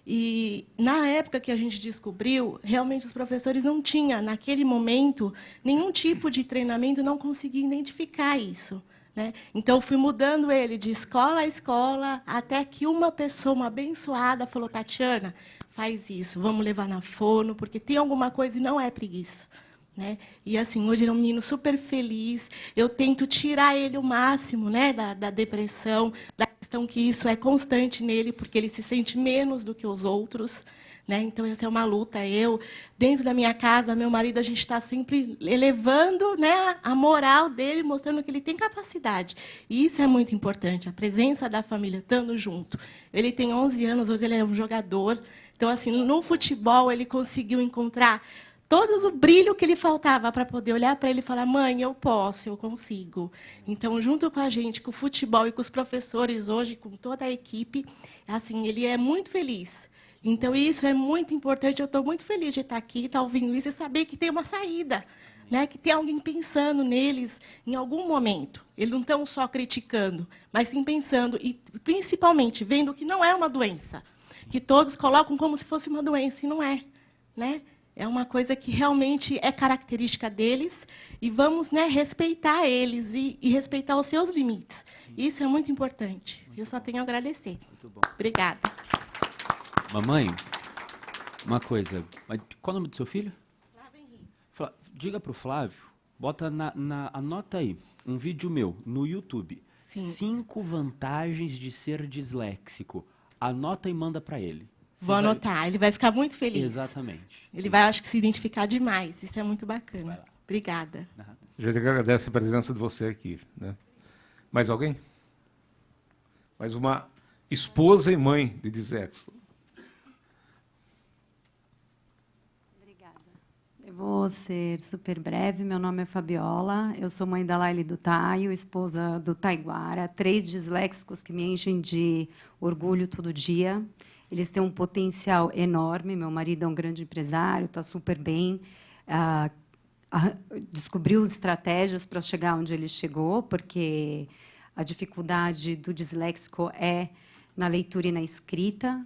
E, na época que a gente descobriu, realmente os professores não tinham, naquele momento, nenhum tipo de treinamento, não conseguiam identificar isso. Né? Então, fui mudando ele de escola a escola, até que uma pessoa, uma abençoada, falou, Tatiana, faz isso, vamos levar na fono, porque tem alguma coisa e não é preguiça. Né? E, assim, hoje ele é um menino super feliz, eu tento tirar ele o máximo, né, da depressão, da questão que isso é constante nele, porque ele se sente menos do que os outros. Né? Então, essa é uma luta. Eu, dentro da minha casa, meu marido, a gente está sempre elevando, né, a moral dele, mostrando que ele tem capacidade. E isso é muito importante, a presença da família, estando junto. Ele tem 11 anos, hoje ele é um jogador. Então, assim, no futebol, ele conseguiu encontrar todo o brilho que lhe faltava para poder olhar para ele e falar, mãe, eu posso, eu consigo. Então, junto com a gente, com o futebol e com os professores hoje, com toda a equipe, assim, ele é muito feliz. Então, isso é muito importante. Eu estou muito feliz de estar aqui, estar ouvindo isso e saber que tem uma saída, né? Que tem alguém pensando neles em algum momento. Eles não estão só criticando, mas sim pensando e, principalmente, vendo que não é uma doença, que todos colocam como se fosse uma doença, e não é. né? É uma coisa que realmente é característica deles e vamos, né, respeitar eles e respeitar os seus limites. Isso é muito importante. Eu só tenho a agradecer. Muito bom. Obrigada. Mamãe, uma coisa. Qual é o nome do seu filho? Flávio Henrique. Diga para o Flávio, anota aí, um vídeo meu no YouTube. Sim. 5 vantagens de ser disléxico. Anota e manda para ele. Vou anotar, ele vai ficar muito feliz. Exatamente. Ele vai, acho que, se identificar demais. Isso é muito bacana. Obrigada. A gente agradece a presença de você aqui, né? Mais alguém? Mais uma esposa e mãe de disléxico. Obrigada. Eu vou ser super breve. Meu nome é Fabiola. Eu sou mãe da Laile do Taio, esposa do Taiguara. 3 disléxicos que me enchem de orgulho todo dia. Eles têm um potencial enorme. Meu marido é um grande empresário, está super bem. Descobriu estratégias para chegar onde ele chegou, porque a dificuldade do disléxico é na leitura e na escrita.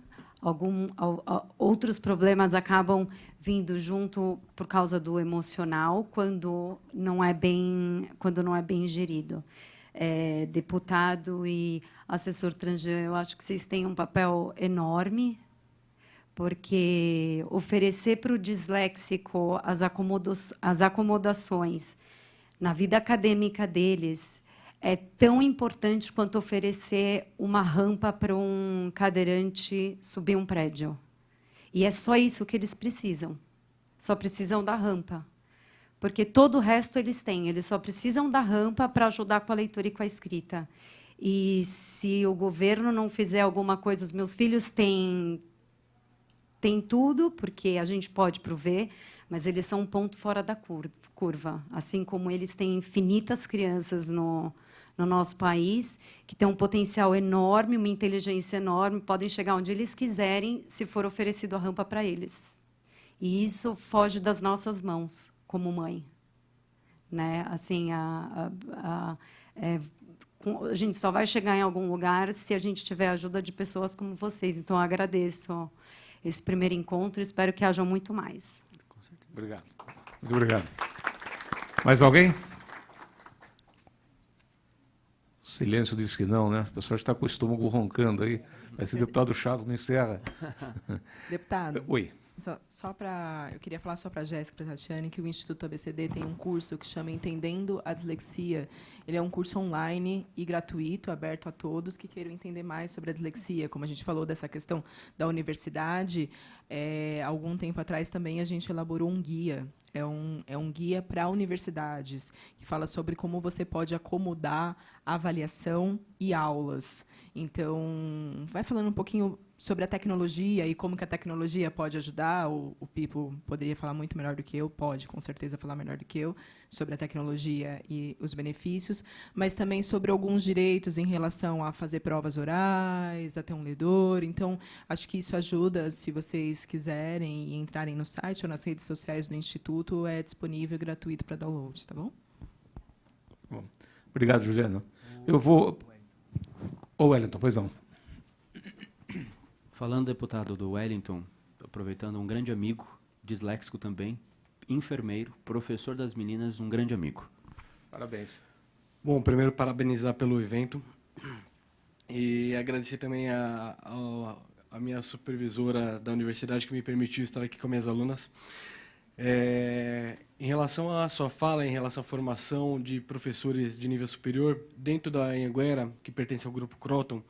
Outros problemas acabam vindo junto por causa do emocional, quando não é bem gerido. Deputado e assessor Tranjan, eu acho que vocês têm um papel enorme, porque oferecer para o disléxico as acomodações na vida acadêmica deles é tão importante quanto oferecer uma rampa para um cadeirante subir um prédio. E é só isso que eles precisam. Só precisam da rampa. Porque todo o resto eles têm. Eles só precisam da rampa para ajudar com a leitura e com a escrita. E se o governo não fizer alguma coisa, os meus filhos têm tudo, porque a gente pode prover, mas eles são um ponto fora da curva. Assim como eles têm infinitas crianças no nosso país, que têm um potencial enorme, uma inteligência enorme, podem chegar onde eles quiserem, se for oferecido a rampa para eles. E isso foge das nossas mãos, como mãe. Né? Assim, a gente só vai chegar em algum lugar se a gente tiver a ajuda de pessoas como vocês. Então, eu agradeço esse primeiro encontro e espero que hajam muito mais. Obrigado. Muito obrigado. Mais alguém? O silêncio diz que não, né? O pessoal está com o estômago roncando aí. Esse deputado chato não encerra. Deputado. Oi. Eu queria falar só para a Jéssica e para a Tatiane que o Instituto ABCD tem um curso que chama Entendendo a Dislexia. Ele é um curso online e gratuito, aberto a todos que queiram entender mais sobre a dislexia. Como a gente falou dessa questão da universidade, algum tempo atrás também a gente elaborou um guia. É um guia para universidades, que fala sobre como você pode acomodar avaliação e aulas. Então, vai falando um pouquinho sobre a tecnologia e como que a tecnologia pode ajudar. O Pipo poderia falar muito melhor do que eu, pode, com certeza, falar melhor do que eu, sobre a tecnologia e os benefícios, mas também sobre alguns direitos em relação a fazer provas orais, a ter um ledor. Então, acho que isso ajuda, se vocês quiserem, e entrarem no site ou nas redes sociais do Instituto, é disponível e gratuito para download, tá bom? Bom, obrigado, Juliana. Eu vou... Ô, Wellington, pois não. Falando, deputado, do Wellington, aproveitando, um grande amigo, disléxico também, enfermeiro, professor das meninas, um grande amigo. Parabéns. Bom, primeiro, parabenizar pelo evento e agradecer também a minha supervisora da universidade que me permitiu estar aqui com minhas alunas. Em relação à sua fala, em relação à formação de professores de nível superior, dentro da Anhanguera, que pertence ao Grupo Croton,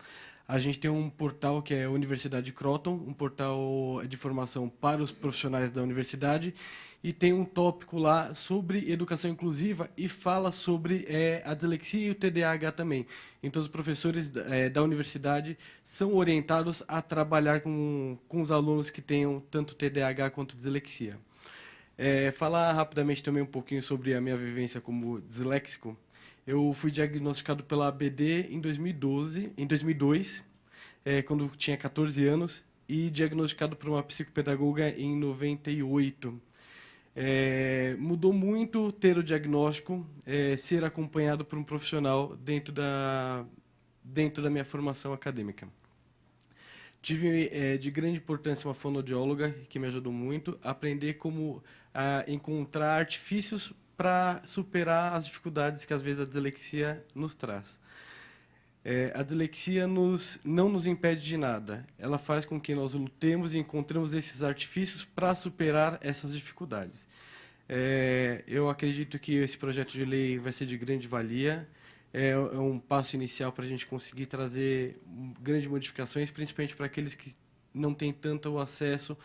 a gente tem um portal que é a Universidade Croton, um portal de formação para os profissionais da universidade, e tem um tópico lá sobre educação inclusiva e fala sobre a dislexia e o TDAH também. Então, os professores da universidade são orientados a trabalhar com os alunos que tenham tanto TDAH quanto dislexia. Falar rapidamente também um pouquinho sobre a minha vivência como disléxico. Eu fui diagnosticado pela ABD em 2002, quando tinha 14 anos, e diagnosticado por uma psicopedagoga em 98. Mudou muito ter o diagnóstico, ser acompanhado por um profissional dentro da minha formação acadêmica. Tive de grande importância uma fonoaudióloga que me ajudou muito a aprender como encontrar artifícios para superar as dificuldades que às vezes a dislexia nos traz. A dislexia não nos impede de nada. Ela faz com que nós lutemos e encontremos esses artifícios para superar essas dificuldades. Eu acredito que esse projeto de lei vai ser de grande valia. É um passo inicial para a gente conseguir trazer grandes modificações, principalmente para aqueles que não têm tanto acesso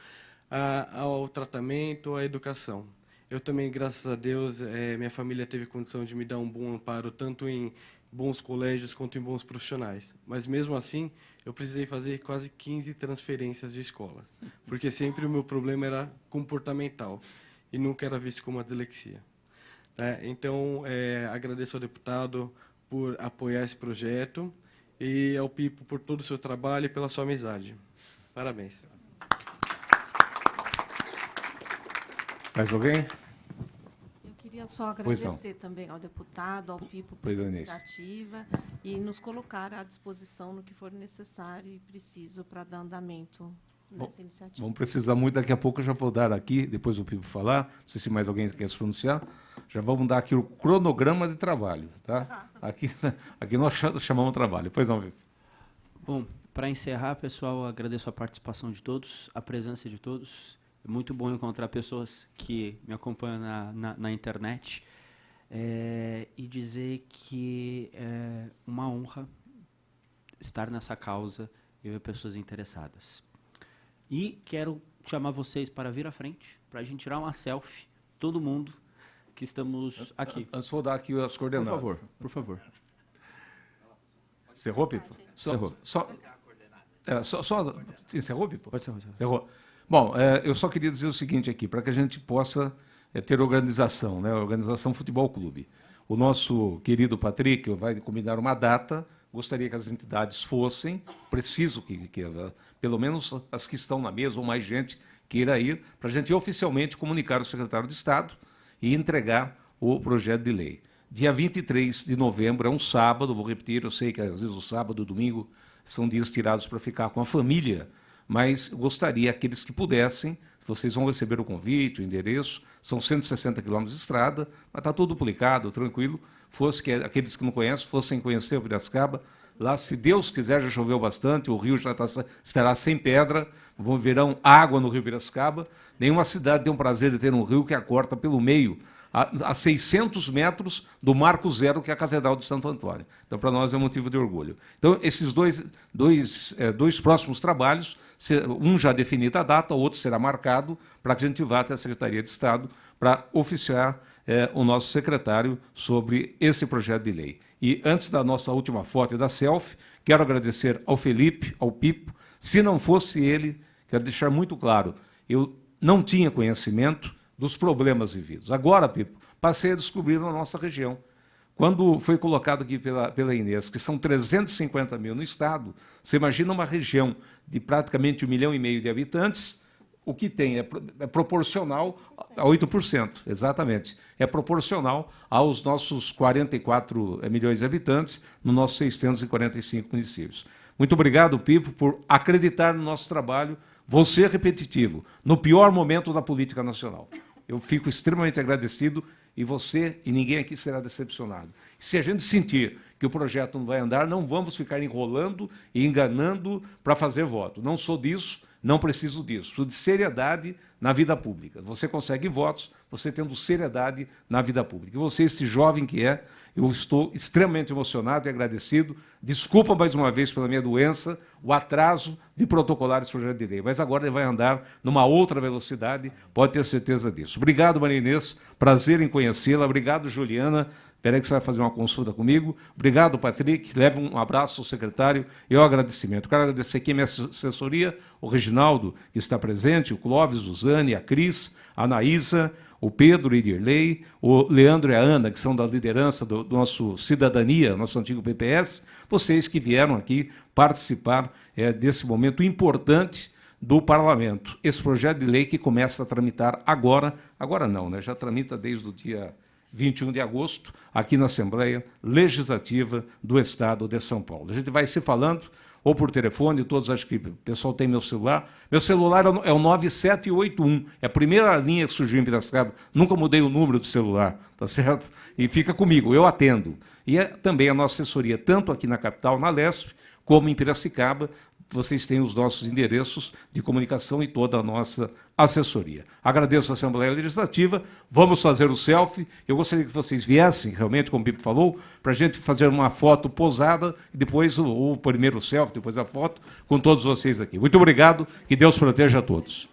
ao tratamento, à educação. Eu também, graças a Deus, minha família teve condição de me dar um bom amparo, tanto em bons colégios quanto em bons profissionais. Mas, mesmo assim, eu precisei fazer quase 15 transferências de escola, porque sempre o meu problema era comportamental e nunca era visto como uma dislexia. Então, agradeço ao deputado por apoiar esse projeto e ao Pipo por todo o seu trabalho e pela sua amizade. Parabéns. Mais alguém? Eu queria só agradecer também ao deputado, ao Pipo, pela iniciativa e nos colocar à disposição no que for necessário e preciso para dar andamento nessa iniciativa. Vamos precisar muito, daqui a pouco eu já vou dar aqui, depois o Pipo falar, não sei se mais alguém quer se pronunciar, já vamos dar aqui o cronograma de trabalho. Tá? Aqui nós chamamos trabalho. Pois não, Pipo. Bom, para encerrar, pessoal, agradeço a participação de todos, a presença de todos. É muito bom encontrar pessoas que me acompanham na internet e dizer que é uma honra estar nessa causa e ver pessoas interessadas. E quero chamar vocês para vir à frente, para a gente tirar uma selfie, todo mundo que estamos aqui. Antes vou dar aqui as coordenadas. Por favor. Encerrou, Pipo? Encerrou. Encerrou, Pipo? Pode ser. Encerrou. Bom, eu só queria dizer o seguinte aqui, para que a gente possa ter organização, né? Organização Futebol Clube. O nosso querido Patrick vai combinar uma data, gostaria que as entidades fossem, preciso que pelo menos as que estão na mesa, ou mais gente queira ir, para a gente oficialmente comunicar ao secretário de Estado e entregar o projeto de lei. Dia 23 de novembro, é um sábado, vou repetir, eu sei que às vezes o sábado, o domingo, são dias tirados para ficar com a família, mas gostaria, aqueles que pudessem, vocês vão receber o convite, o endereço, são 160 quilômetros de estrada, mas está tudo publicado, tranquilo, fosse que aqueles que não conhecem fossem conhecer o Piracicaba. Lá, se Deus quiser, já choveu bastante, o rio já estará sem pedra, verão água no rio Piracicaba. Nenhuma cidade tem o prazer de ter um rio que a corta pelo meio, a 600 metros do Marco Zero, que é a Catedral de Santo Antônio. Então, para nós é um motivo de orgulho. Então, esses dois próximos trabalhos, um já definido a data, o outro será marcado para que a gente vá até a Secretaria de Estado para oficiar o nosso secretário sobre esse projeto de lei. E antes da nossa última foto e da selfie, quero agradecer ao Felipe, ao Pipo. Se não fosse ele, quero deixar muito claro, eu não tinha conhecimento dos problemas vividos. Agora, Pipo, passei a descobrir na nossa região. Quando foi colocado aqui pela Inês, que são 350 mil no Estado, você imagina uma região de praticamente 1,5 milhão de habitantes, o que tem é proporcional a 8%, exatamente. É proporcional aos nossos 44 milhões de habitantes, nos nossos 645 municípios. Muito obrigado, Pipo, por acreditar no nosso trabalho. Vou ser repetitivo, no pior momento da política nacional. Eu fico extremamente agradecido e você e ninguém aqui será decepcionado. Se a gente sentir que o projeto não vai andar, não vamos ficar enrolando e enganando para fazer voto. Não sou disso, não preciso disso. Preciso de seriedade na vida pública. Você consegue votos, você tendo seriedade na vida pública. E você, esse jovem que é, eu estou extremamente emocionado e agradecido. Desculpa mais uma vez pela minha doença, o atraso de protocolar esse projeto de lei. Mas agora ele vai andar numa outra velocidade, pode ter certeza disso. Obrigado, Maria Inês. Prazer em conhecê-la. Obrigado, Juliana. Espera aí que você vai fazer uma consulta comigo. Obrigado, Patrick. Leve um abraço ao secretário e ao agradecimento. Quero agradecer aqui a minha assessoria, o Reginaldo, que está presente, o Clóvis, o Zane, a Cris, a Anaísa, o Pedro e Dirley, o Leandro e a Ana, que são da liderança do nosso Cidadania, nosso antigo PPS, vocês que vieram aqui participar desse momento importante do Parlamento. Esse projeto de lei que começa a tramitar agora não, né? Já tramita desde o dia 21 de agosto, aqui na Assembleia Legislativa do Estado de São Paulo. A gente vai se falando, ou por telefone, todos acho que o pessoal tem meu celular. Meu celular é o 9781, é a primeira linha que surgiu em Piracicaba. Nunca mudei o número do celular, tá certo? E fica comigo, eu atendo. E também a nossa assessoria, tanto aqui na capital, na Lesp, como em Piracicaba, vocês têm os nossos endereços de comunicação e toda a nossa assessoria. Agradeço a Assembleia Legislativa, vamos fazer o selfie. Eu gostaria que vocês viessem, realmente, como o Pipo falou, para a gente fazer uma foto posada, e depois o primeiro selfie, depois a foto, com todos vocês aqui. Muito obrigado, que Deus proteja a todos.